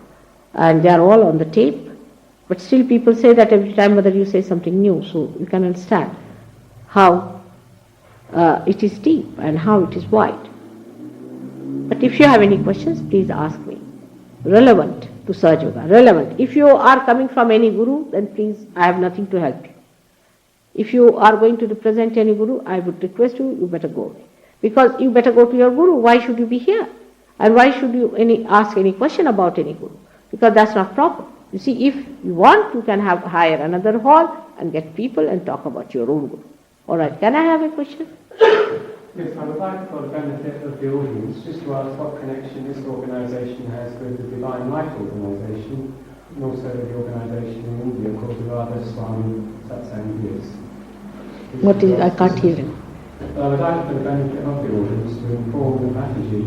and they are all on the tape. But still people say that every time whether you say something new, so you can understand how it is deep and how it is wide. But if you have any questions, please ask me. Relevant to Sahaja Yoga, relevant. If you are coming from any guru, then please, I have nothing to help you. If you are going to represent any guru, I would request you, you better go away. Because you better go to your guru. Why should you be here? And why should you ask any question about any guru? Because that's not proper. You see, if you want, you can hire another hall and get people and talk about your own guru. All right, can I have a question? Yes, I would like, for the benefit of the audience, just to ask what connection this organisation has with the Divine Life organisation, and also the organisation in India called the Radha Swami Satsang is. What is, I can't hear him. I would like, for the benefit of the audience, to inform the Mataji,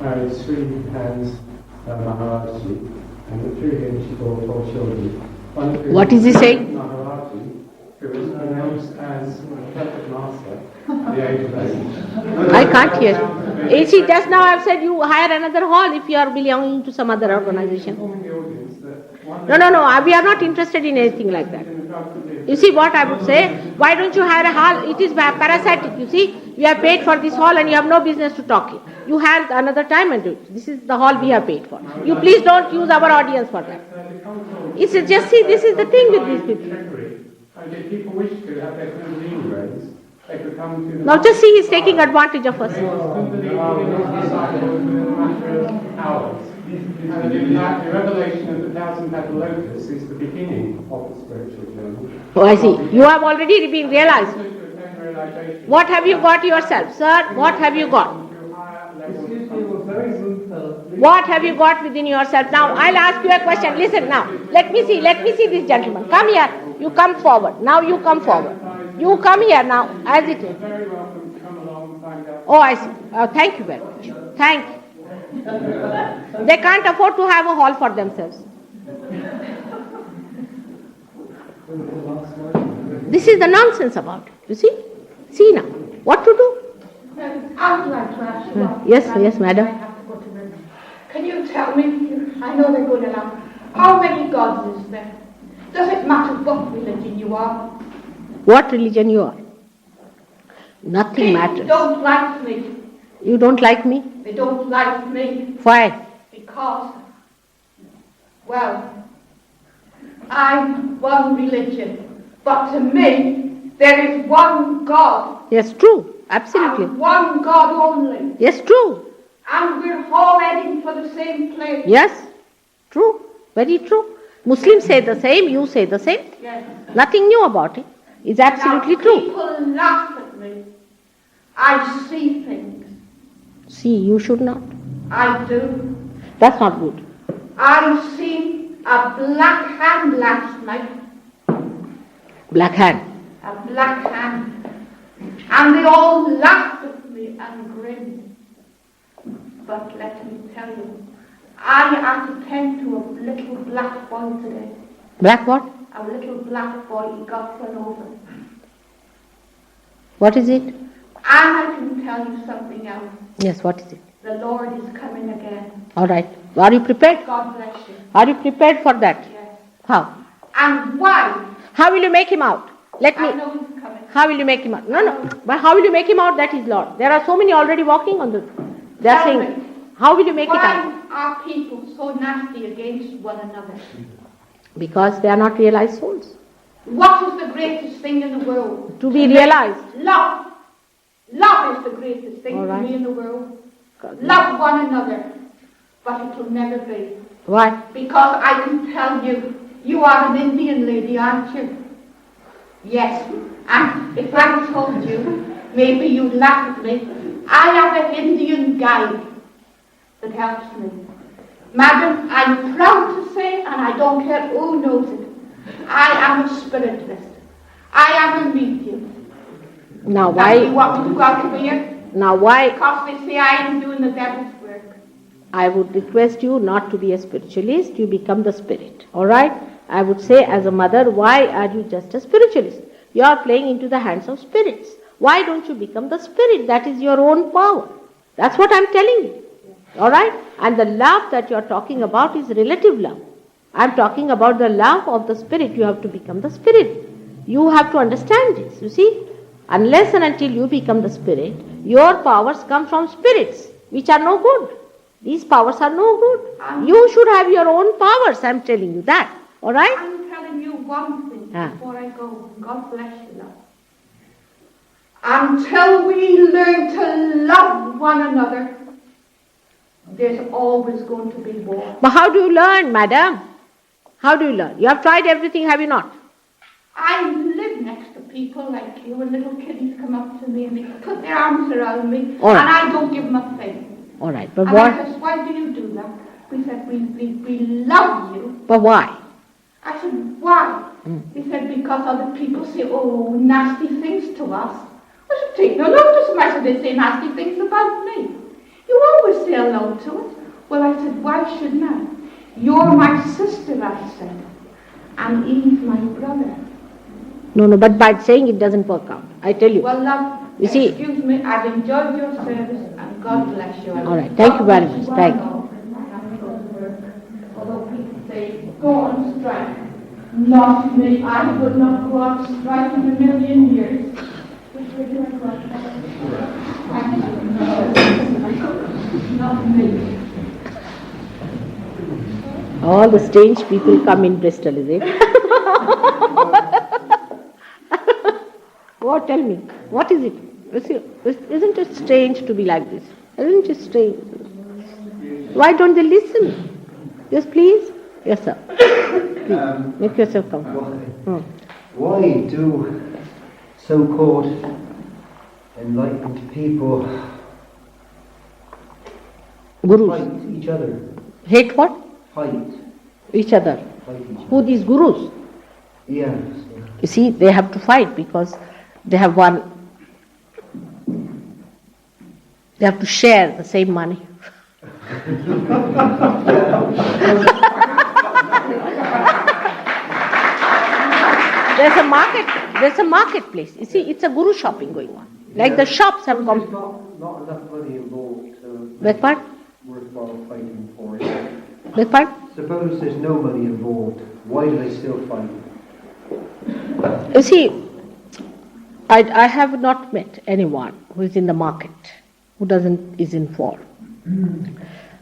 married Sri Hans Maharaji, and that through him she bore 4 children. What is he saying? Maharaji, who was announced as perfect master at the age of 8. I can't hear. You see, just now I've said you hire another hall if you are belonging to some other organization. No, we are not interested in anything like that. You see what I would say? Why don't you hire a hall? It is parasitic, you see. You have paid for this hall and you have no business to talk it. You have another time and do it. This is the hall we have paid for. You please don't use our audience for that. It's just, see, this is the thing with these people. And if people wish to have their Kundalini raised, they could come to the... Now just see, he's taking advantage of us. Kundalini within his cycles within a matter of hours. And in fact, the revelation of the thousand petal lotus is the beginning of the spiritual journey. Oh, I see. You have already been realized. What have you got yourself, sir? What have you got? What have you got within yourself? Now, I'll ask you a question. Listen now. Let me see this gentleman. Come here. You come forward. Now you come forward. You come here now, as it is. Oh, I see. Thank you very much. Thank you. They can't afford to have a hall for themselves. This is the nonsense about it. You see? See now. What to do? I would like to ask you. Yes, madam. I have to go to bed. Can you tell me, I know they're good enough, how many gods is there? Does it matter what religion you are? What religion you are? Nothing People matters. don't like me. You don't like me? They don't like me Why? because, well, I'm one religion. But to me, there is one God. Yes, true. Absolutely. And one God only. Yes, true. And we're all heading for the same place. Yes, true. Very true. Muslims say the same, you say the same. Yes. Nothing new about it. It's absolutely Now, true. people laugh at me. I see things. See, you should not. I do. That's not good. I see a black hand last night. Black hand. A black hand. And they all laughed at me and grinned. But let me tell you, I had to tend to a little black boy today. Black what? A little black boy, he got run over. What is it? And I can tell you something else. Yes, what is it? The Lord is coming again. All right. Are you prepared? God bless you. Are you prepared for that? Yes. How? And why? How will you make him out? Let I me. know he's coming. How will you make him out? No. But how will you make him out that he's Lord? There are so many already walking on the. They are Tell saying, me. how will you make it out? Why are people so nasty against one another? Because they are not realized souls. What is the greatest thing in the world? To be realized. Love. Love is the greatest thing All to right. me in the world. Love one another. But it will never be. Why? Because I can tell you, you are an Indian lady, aren't you? Yes. And if I told you, maybe you'd laugh at me. I have an Indian guide that helps me. Madam, I'm proud to say, and I don't care who knows it, I am a spiritist. I am a medium. Now Tell me why? what you got here? Now why? Because they say I am doing the devil's work. I would request you not to be a spiritualist. You become the spirit. All right? I would say as a mother, why are you just a spiritualist? You are playing into the hands of spirits. Why don't you become the spirit? That is your own power. That's what I'm telling you. All right? And the love that you are talking about is relative love. I'm talking about the love of the spirit. You have to become the spirit. You have to understand this. You see? Unless and until you become the spirit, your powers come from spirits, which are no good. These powers are no good. You should have your own powers. I'm telling you that. All right? I'm telling you one thing Ah. before I go. God bless you, love. Until we learn to love one another, there's always going to be war. But how do you learn, madam? How do you learn? You have tried everything, have you not? I live next to people like you, and little kiddies come up to me and they put their arms around me, All right. and I don't give them a thing. All right, but And what? I said, why do you do that? We said, we love you. But why? I said, why? He said, because other people say, oh, nasty things to us. I said, take no notice of them. I said, they say nasty things about me. You always say hello to it. Well, I said, why shouldn't I? You're my sister, I said, and he's my brother. No, but by saying it doesn't work out. I tell you. Well, love, You see- excuse me, I've enjoyed your service, and God bless you. All right, thank you very much. Thank you. Although people say, go on strike. Not me. I would not go on strike in a million years. Which way do I go? Not me. All the strange people come in Bristol, is it? forward, tell me. What is it? Isn't it strange to be like this? Isn't it strange? Why don't they listen? Yes, please? Yes, sir. Please, make yourself comfortable. Why do so-called enlightened people Gurus. fight each other? Hate what? Fight. Each other. Fight each other. Who these gurus? Yes. You see, they have to fight because they have they have to share the same money. There's a marketplace. You see, it's a guru shopping going on. Like the shops have There's come. not enough money involved to Beg pardon? worthwhile fighting for it. Beg pardon? Suppose there's no money involved, why do they still fight? You see, I have not met anyone who is in the market who is involved.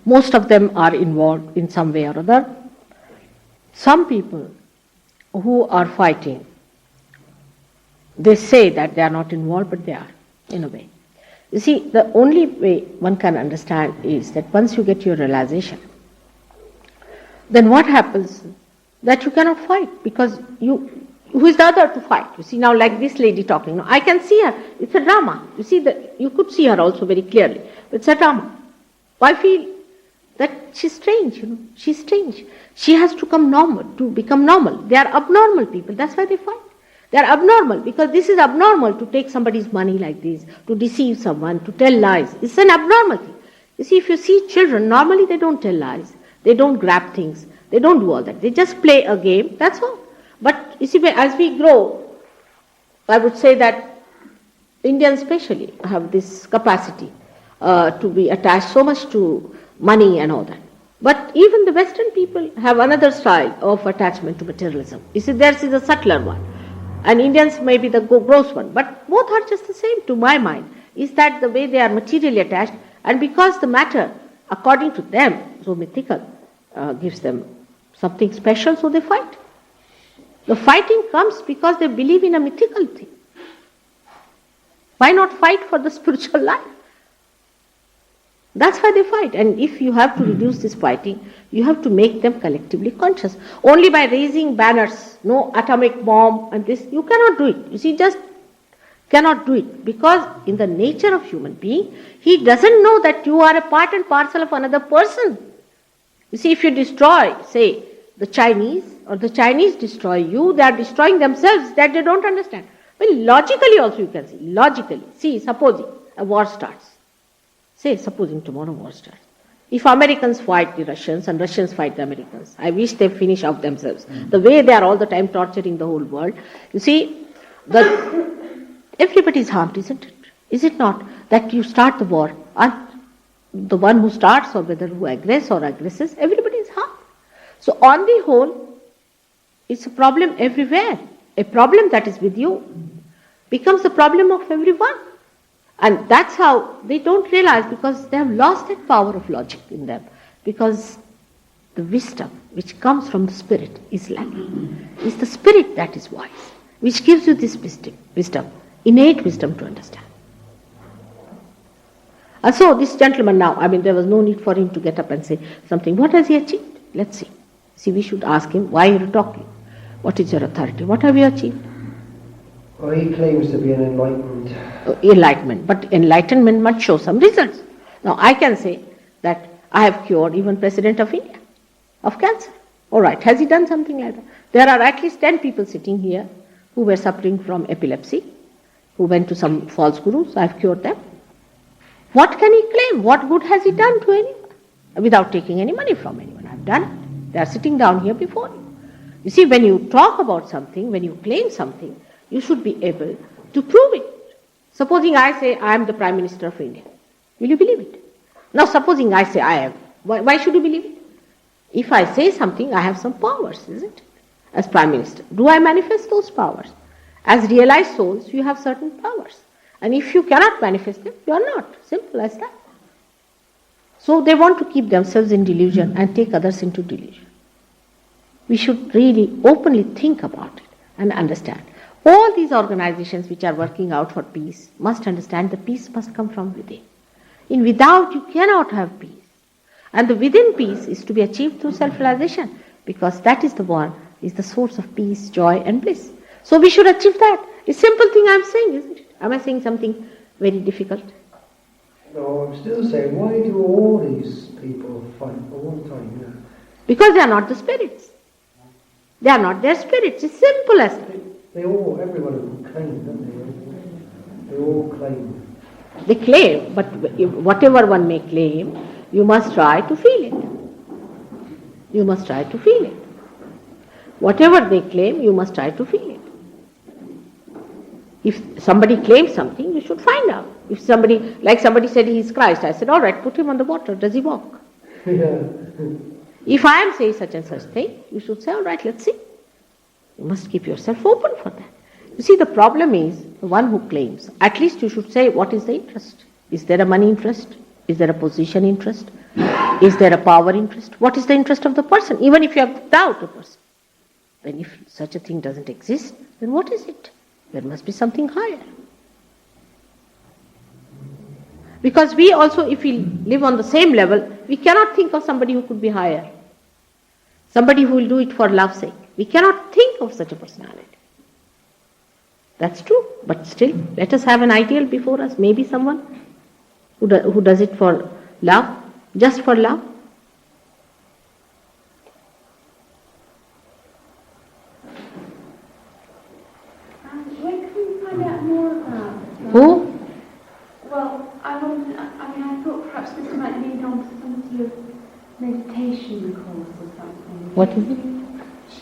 Most of them are involved in some way or other. Some people who are fighting, they say that they are not involved, but they are, in a way. You see, the only way one can understand is that once you get your realization, then what happens? That you cannot fight because who is the other to fight? You see, now like this lady talking, now I can see her. It's a drama. You see, you could see her also very clearly. But it's a drama. I feel that she's strange, She's strange. She has to become normal. They are abnormal people. That's why they fight. They are abnormal because this is abnormal to take somebody's money like this, to deceive someone, to tell lies. It's an abnormality. You see, if you see children, normally they don't tell lies. They don't grab things. They don't do all that. They just play a game. That's all. But you see, as we grow, I would say that Indians especially have this capacity to be attached so much to money and all that. But even the Western people have another style of attachment to materialism. You see, theirs is a subtler one. And Indians may be the gross one. But both are just the same to my mind. Is that the way they are materially attached? And because the matter, according to them, so mythical, gives them something special, so they fight. The fighting comes because they believe in a mythical thing. Why not fight for the spiritual life? That's why they fight. And if you have to reduce this fighting, you have to make them collectively conscious. Only by raising banners, no atomic bomb and this, you cannot do it. You see, just cannot do it. Because in the nature of human being, he doesn't know that you are a part and parcel of another person. You see, if you destroy, say, the Chinese, or the Chinese destroy you, they are destroying themselves, that they don't understand. Well, logically also you can see. Logically. See, supposing a war starts. Say, supposing tomorrow war starts. If Americans fight the Russians and Russians fight the Americans, I wish they finish out themselves. The way they are all the time torturing the whole world. You see, everybody is harmed, isn't it? Is it not? That you start the war, and the one who starts or whether who aggress or aggresses, everybody is harmed. So on the whole, it's a problem everywhere. A problem that is with you becomes a problem of everyone. And that's how they don't realize, because they have lost that power of logic in them. Because the wisdom which comes from the spirit is lacking. It's the spirit that is wise, which gives you this wisdom, innate wisdom to understand. And so this gentleman now, there was no need for him to get up and say something. What has he achieved? Let's see. See, we should ask him, why are you talking? What is your authority? What have you achieved? Well, he claims to be an enlightened. Enlightenment. But enlightenment must show some results. Now, I can say that I have cured even President of India of cancer. All right. Has he done something like that? There are at least 10 people sitting here who were suffering from epilepsy, who went to some false gurus. I have cured them. What can he claim? What good has he done to anyone? Without taking any money from anyone. I have done it. They are sitting down here before you. You see, when you talk about something, when you claim something, you should be able to prove it. Supposing I say I am the Prime Minister of India. Will you believe it? Now supposing I say I am. Why should you believe it? If I say something, I have some powers, isn't it? As Prime Minister. Do I manifest those powers? As realized souls, you have certain powers. And if you cannot manifest them, you are not. Simple as that. So they want to keep themselves in delusion and take others into delusion. We should really openly think about it and understand. All these organizations which are working out for peace must understand the peace must come from within. In without, you cannot have peace. And the within peace is to be achieved through self-realization, because that is the one, is the source of peace, joy and bliss. So we should achieve that. It's a simple thing I'm saying, isn't it? Am I saying something very difficult? No, I'm still saying, why do all these people fight all the time? You know? Because they are not the spirits. They are not their spirits. It's simple as that. Every one of them claim, don't they? They all claim. They claim, but whatever one may claim, you must try to feel it. You must try to feel it. Whatever they claim, you must try to feel it. If somebody claims something, you should find out. If somebody said he is Christ, I said, all right, put him on the water. Does he walk? Yeah. If I am saying such and such thing, you should say, all right, let's see. You must keep yourself open for that. You see, the problem is the one who claims. At least you should say, what is the interest? Is there a money interest? Is there a position interest? Is there a power interest? What is the interest of the person? Even if you have doubt the person. Then if such a thing doesn't exist, then what is it? There must be something higher. Because we also, if we live on the same level, we cannot think of somebody who could be higher. Somebody who will do it for love's sake. We cannot think of such a personality. That's true. But still, let us have an ideal before us. Maybe someone who does it for love, just for love. Where can we find out more about? Who? Well, I thought perhaps this might lead on to some sort of meditation course or something. What is it?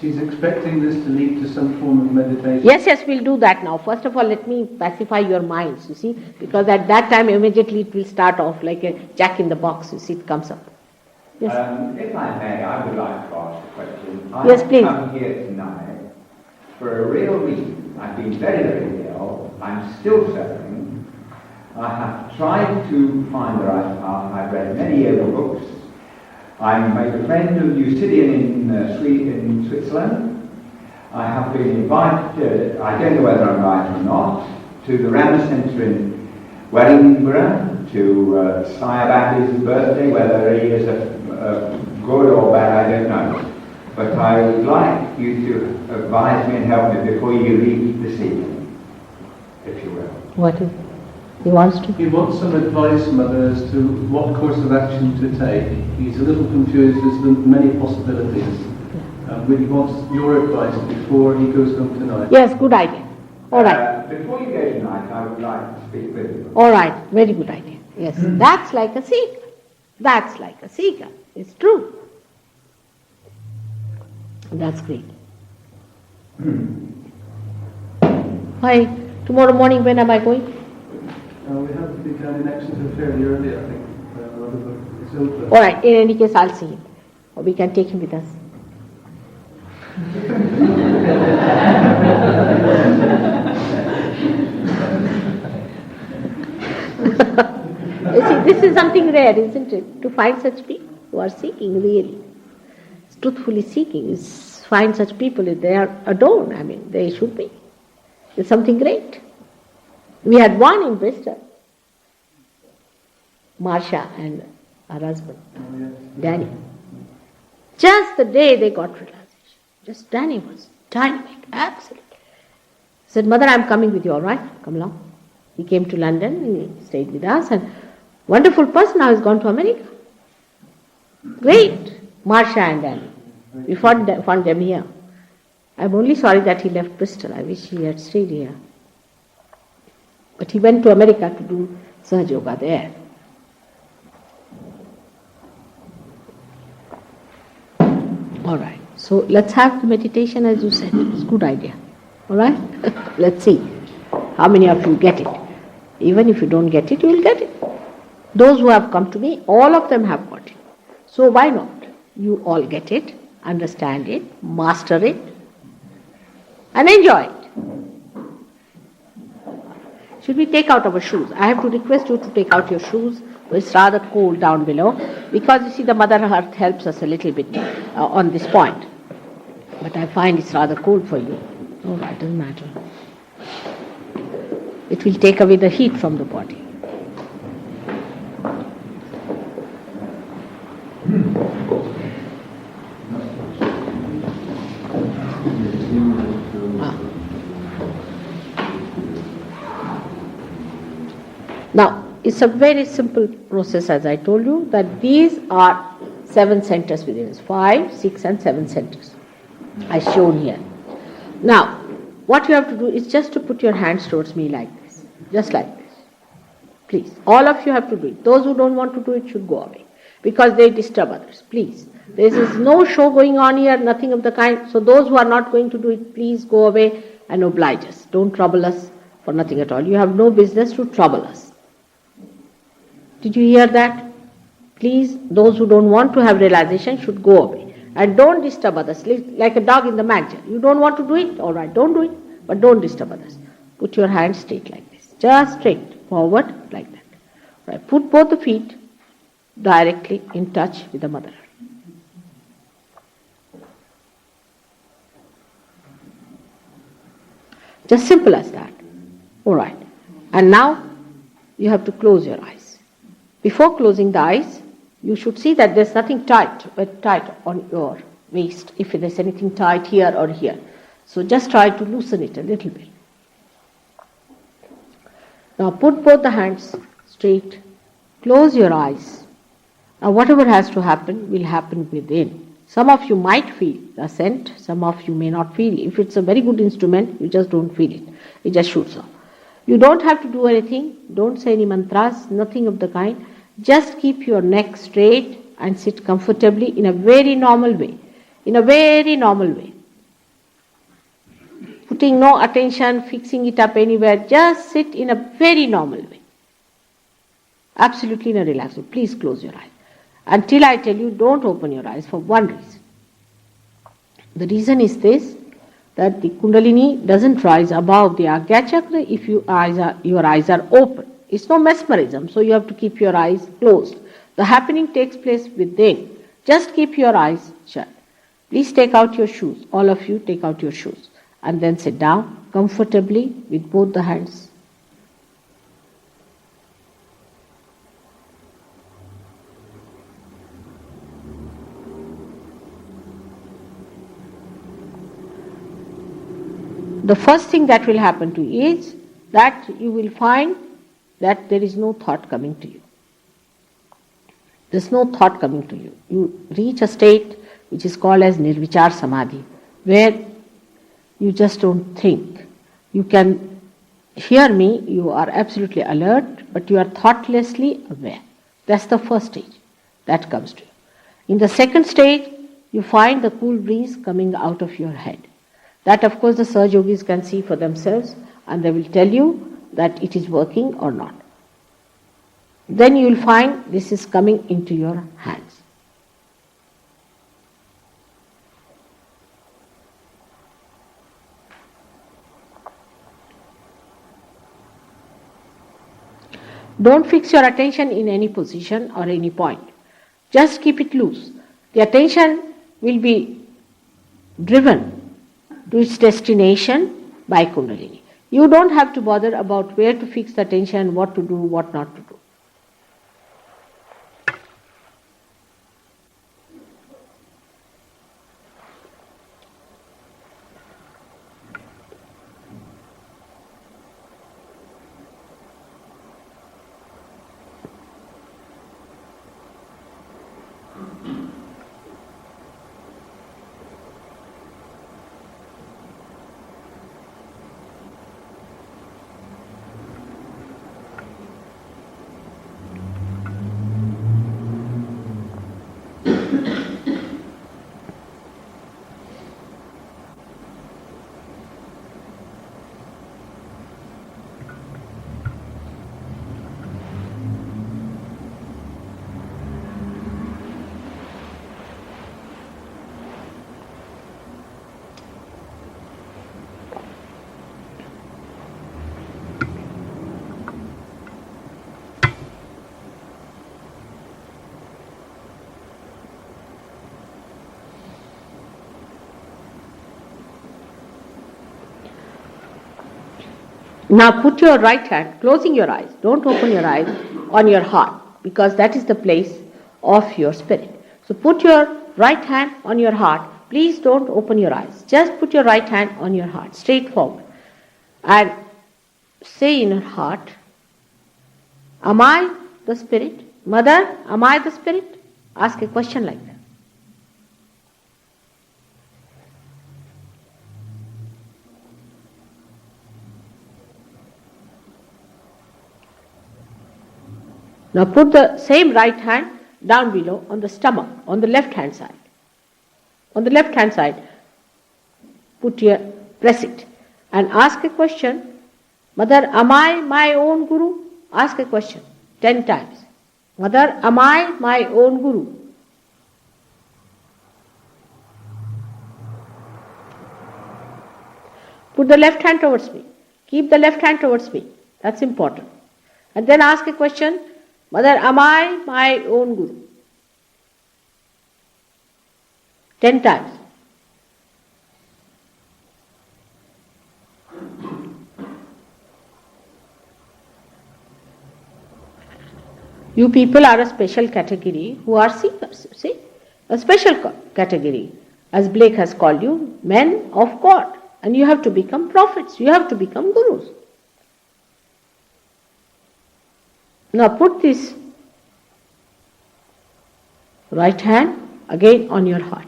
She's expecting this to lead to some form of meditation. Yes, we'll do that now. First of all, let me pacify your minds, you see, because at that time immediately it will start off like a jack in the box, you see, it comes up. Yes. If I may, I would like to ask a question. Yes, please. I've come here tonight for a real reason. I've been very, very ill. I'm still suffering. I have tried to find the right path. I've read many yoga books. I'm a friend of Eucidian in Switzerland. I have been invited, I don't know whether I'm right or not, to the Rama Centre in Wellingborough, to Sayabati's birthday. Whether he is a good or bad, I don't know. But I would like you to advise me and help me before you leave this evening, if you will. What is it? He wants to? He wants some advice, Mother, as to what course of action to take. He's a little confused as to many possibilities. But he wants your advice before he goes home tonight. Yes, good idea. All right. Before you go tonight, I would like to speak with you. All right, very good idea. Yes, that's like a seeker. That's like a seeker. It's true. That's great. Why, tomorrow morning when am I going? We have to be down in Exeter fairly early, I think. It's open. All right, in any case, I'll see him. Or we can take him with us. You see, this is something rare, isn't it? To find such people who are seeking, really. Truthfully seeking, is find such people, they are adored. I mean, they should be. It's something great. We had one in Bristol, Marsha and her husband, Danny. Just the day they got realization, just Danny was dynamic, absolutely. Said, Mother, I'm coming with you, all right? Come along. He came to London, he stayed with us, and wonderful person, now he's gone to America. Great, Marsha and Danny. We found them here. I'm only sorry that he left Bristol. I wish he had stayed here. But he went to America to do Sahaja Yoga there. All right. So let's have the meditation as you said. It's a good idea. All right? Let's see how many of you get it. Even if you don't get it, you will get it. Those who have come to me, all of them have got it. So why not? You all get it, understand it, master it, and enjoy it. Should we take out our shoes? I have to request you to take out your shoes. It's rather cold down below, because you see the Mother Earth helps us a little bit on this point. But I find it's rather cold for you. All right, doesn't matter. It will take away the heat from the body. Now, it's a very simple process, as I told you, that these are 7 centers within us. 5, 6 and 7 centers as shown here. Now, what you have to do is just to put your hands towards me like this. Just like this. Please. All of you have to do it. Those who don't want to do it should go away. Because they disturb others. Please. There is no show going on here, nothing of the kind. So those who are not going to do it, please go away and oblige us. Don't trouble us for nothing at all. You have no business to trouble us. Did you hear that? Please, those who don't want to have realization should go away. And don't disturb others, like a dog in the manger. You don't want to do it? All right, don't do it. But don't disturb others. Put your hands straight like this. Just straight, forward, like that. Right. Put both the feet directly in touch with the mother. Just simple as that. All right. And now, you have to close your eyes. Before closing the eyes, you should see that there's nothing tight on your waist, if there's anything tight here or here. So just try to loosen it a little bit. Now put both the hands straight, close your eyes. Now whatever has to happen will happen within. Some of you might feel the scent, some of you may not feel. If it's a very good instrument, you just don't feel it. It just shoots off. You don't have to do anything, don't say any mantras, nothing of the kind. Just keep your neck straight and sit comfortably in a very normal way. In a very normal way. Putting no attention, fixing it up anywhere, just sit in a very normal way. Absolutely in a relaxed way. Please close your eyes. Until I tell you, don't open your eyes for one reason. The reason is this, that the Kundalini doesn't rise above the Agya Chakra if your eyes are open. It's no mesmerism, so you have to keep your eyes closed. The happening takes place within. Just keep your eyes shut. Please take out your shoes. All of you take out your shoes. And then sit down comfortably with both the hands. The first thing that will happen to you is that you will find that there is no thought coming to you. There's no thought coming to you. You reach a state which is called as Nirvichar Samadhi, where you just don't think. You can hear me, you are absolutely alert, but you are thoughtlessly aware. That's the first stage that comes to you. In the second stage, you find the cool breeze coming out of your head. That, of course, the Sahaja Yogis can see for themselves, and they will tell you that it is working or not. Then you will find this is coming into your hands. Don't fix your attention in any position or any point. Just keep it loose. The attention will be driven to its destination by Kundalini. You don't have to bother about where to fix the attention, what to do, what not to do. Now put your right hand, closing your eyes, don't open your eyes, on your heart, because that is the place of your spirit. So put your right hand on your heart. Please don't open your eyes. Just put your right hand on your heart, straight forward. And say in your heart, am I the spirit? Mother, am I the spirit? Ask a question like that. Now put the same right hand down below on the stomach, on the left hand side. On the left hand side, press it and ask a question. Mother, am I my own guru? Ask a question 10 times. Mother, am I my own guru? Put the left hand towards me. Keep the left hand towards me. That's important. And then ask a question. Mother, am I my own guru? 10 times. You people are a special category who are seekers, see? A special category, as Blake has called you, men of God. And you have to become prophets, you have to become gurus. Now put this right hand again on your heart.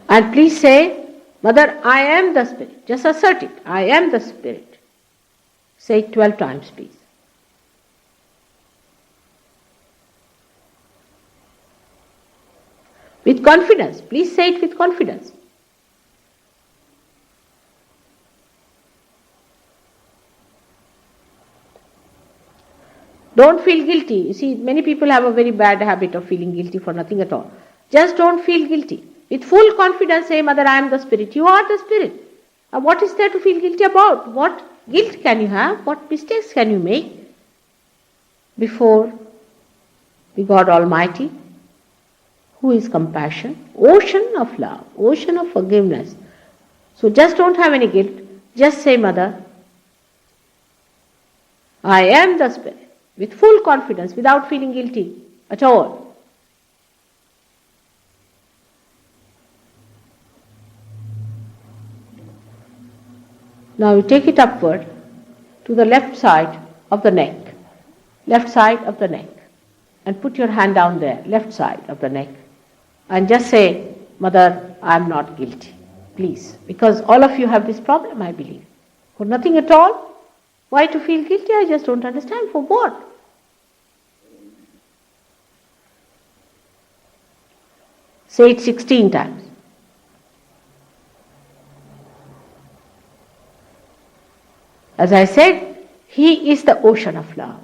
And please say, Mother, I am the Spirit. Just assert it. I am the Spirit. Say it 12 times, please. With confidence. Please say it with confidence. Don't feel guilty. You see, many people have a very bad habit of feeling guilty for nothing at all. Just don't feel guilty. With full confidence say, Mother, I am the Spirit. You are the Spirit. What is there to feel guilty about? What guilt can you have? What mistakes can you make before the God Almighty, who is compassion, ocean of love, ocean of forgiveness. So just don't have any guilt. Just say, Mother, I am the Spirit. With full confidence, without feeling guilty at all. Now you take it upward to the left side of the neck. Left side of the neck. And put your hand down there, left side of the neck. And just say, Mother, I am not guilty. Please. Because all of you have this problem, I believe. For nothing at all. Why to feel guilty? I just don't understand. For what? Say it 16 times. As I said, He is the ocean of love.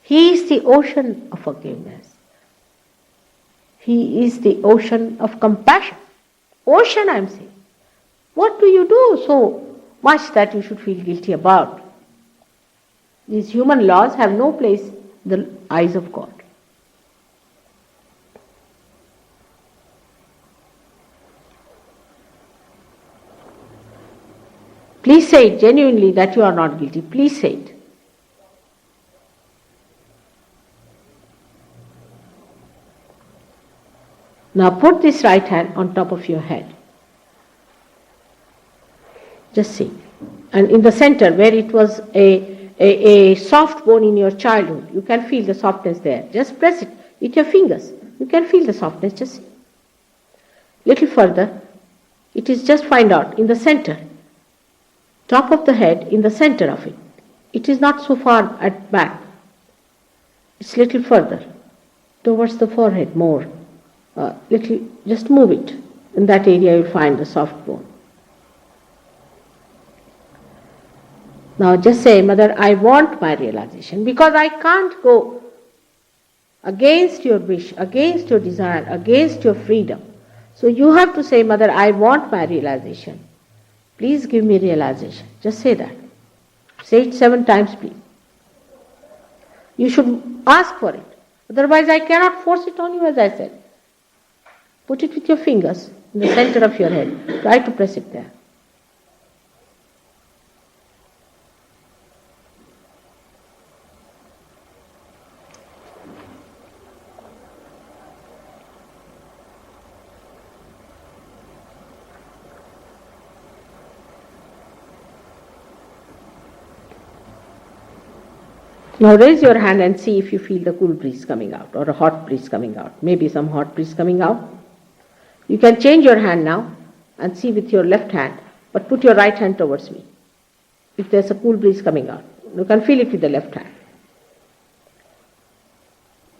He is the ocean of forgiveness. He is the ocean of compassion. Ocean, I am saying. What do you do so much that you should feel guilty about? These human laws have no place in the eyes of God. Please say it genuinely that you are not guilty. Please say it. Now put this right hand on top of your head. Just see. And in the center where it was a soft bone in your childhood, you can feel the softness there. Just press it with your fingers. You can feel the softness. Just see. Little further, it is just find out in the center. Top of the head, in the center of it. It is not so far at back. It's little further, towards the forehead more. Little, just move it. In that area you'll find the soft bone. Now just say, Mother, I want my realization because I can't go against your wish, against your desire, against your freedom. So you have to say, Mother, I want my realization. Please give me realization. Just say that. Say it 7 times, please. You should ask for it. Otherwise, I cannot force it on you, as I said. Put it with your fingers in the center of your head. Try to press it there. Now raise your hand and see if you feel the cool breeze coming out or a hot breeze coming out. Maybe some hot breeze coming out. You can change your hand now and see with your left hand, but put your right hand towards me. If there's a cool breeze coming out, you can feel it with the left hand.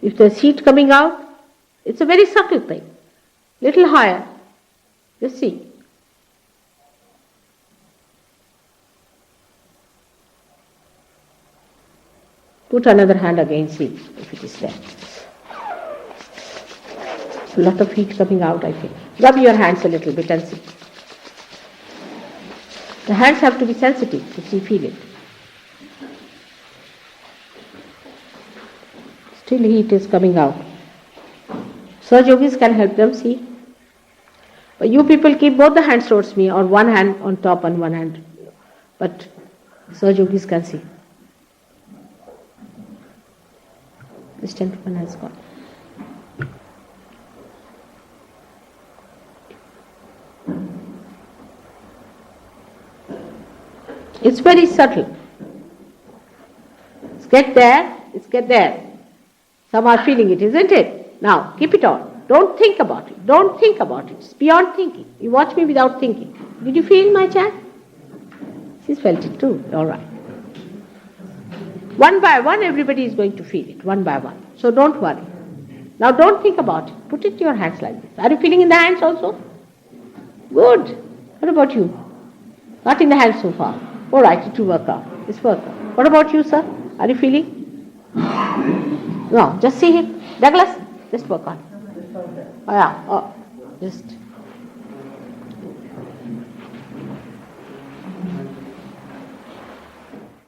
If there's heat coming out, it's a very subtle thing. Little higher. Just see. Put another hand again, see if it is there. A lot of heat coming out, I think. Rub your hands a little bit and see. The hands have to be sensitive to see, feel it. Still heat is coming out. Saj Yogis can help them, see. But you people keep both the hands towards me, or one hand on top and one hand. But Saj Yogis can see. This gentleman has gone. It's very subtle. It's get there. Some are feeling it, isn't it? Now, keep it on. Don't think about it. Don't think about it. It's beyond thinking. You watch me without thinking. Did you feel my chat? She's felt it too. All right. One by one, everybody is going to feel it, one by one. So don't worry. Now don't think about it. Put it in your hands like this. Are you feeling in the hands also? Good. What about you? Not in the hands so far. All right, it will work out. It's work out. What about you, sir? Are you feeling? No, just see him. Douglas, just work on it. Oh, yeah. Oh, just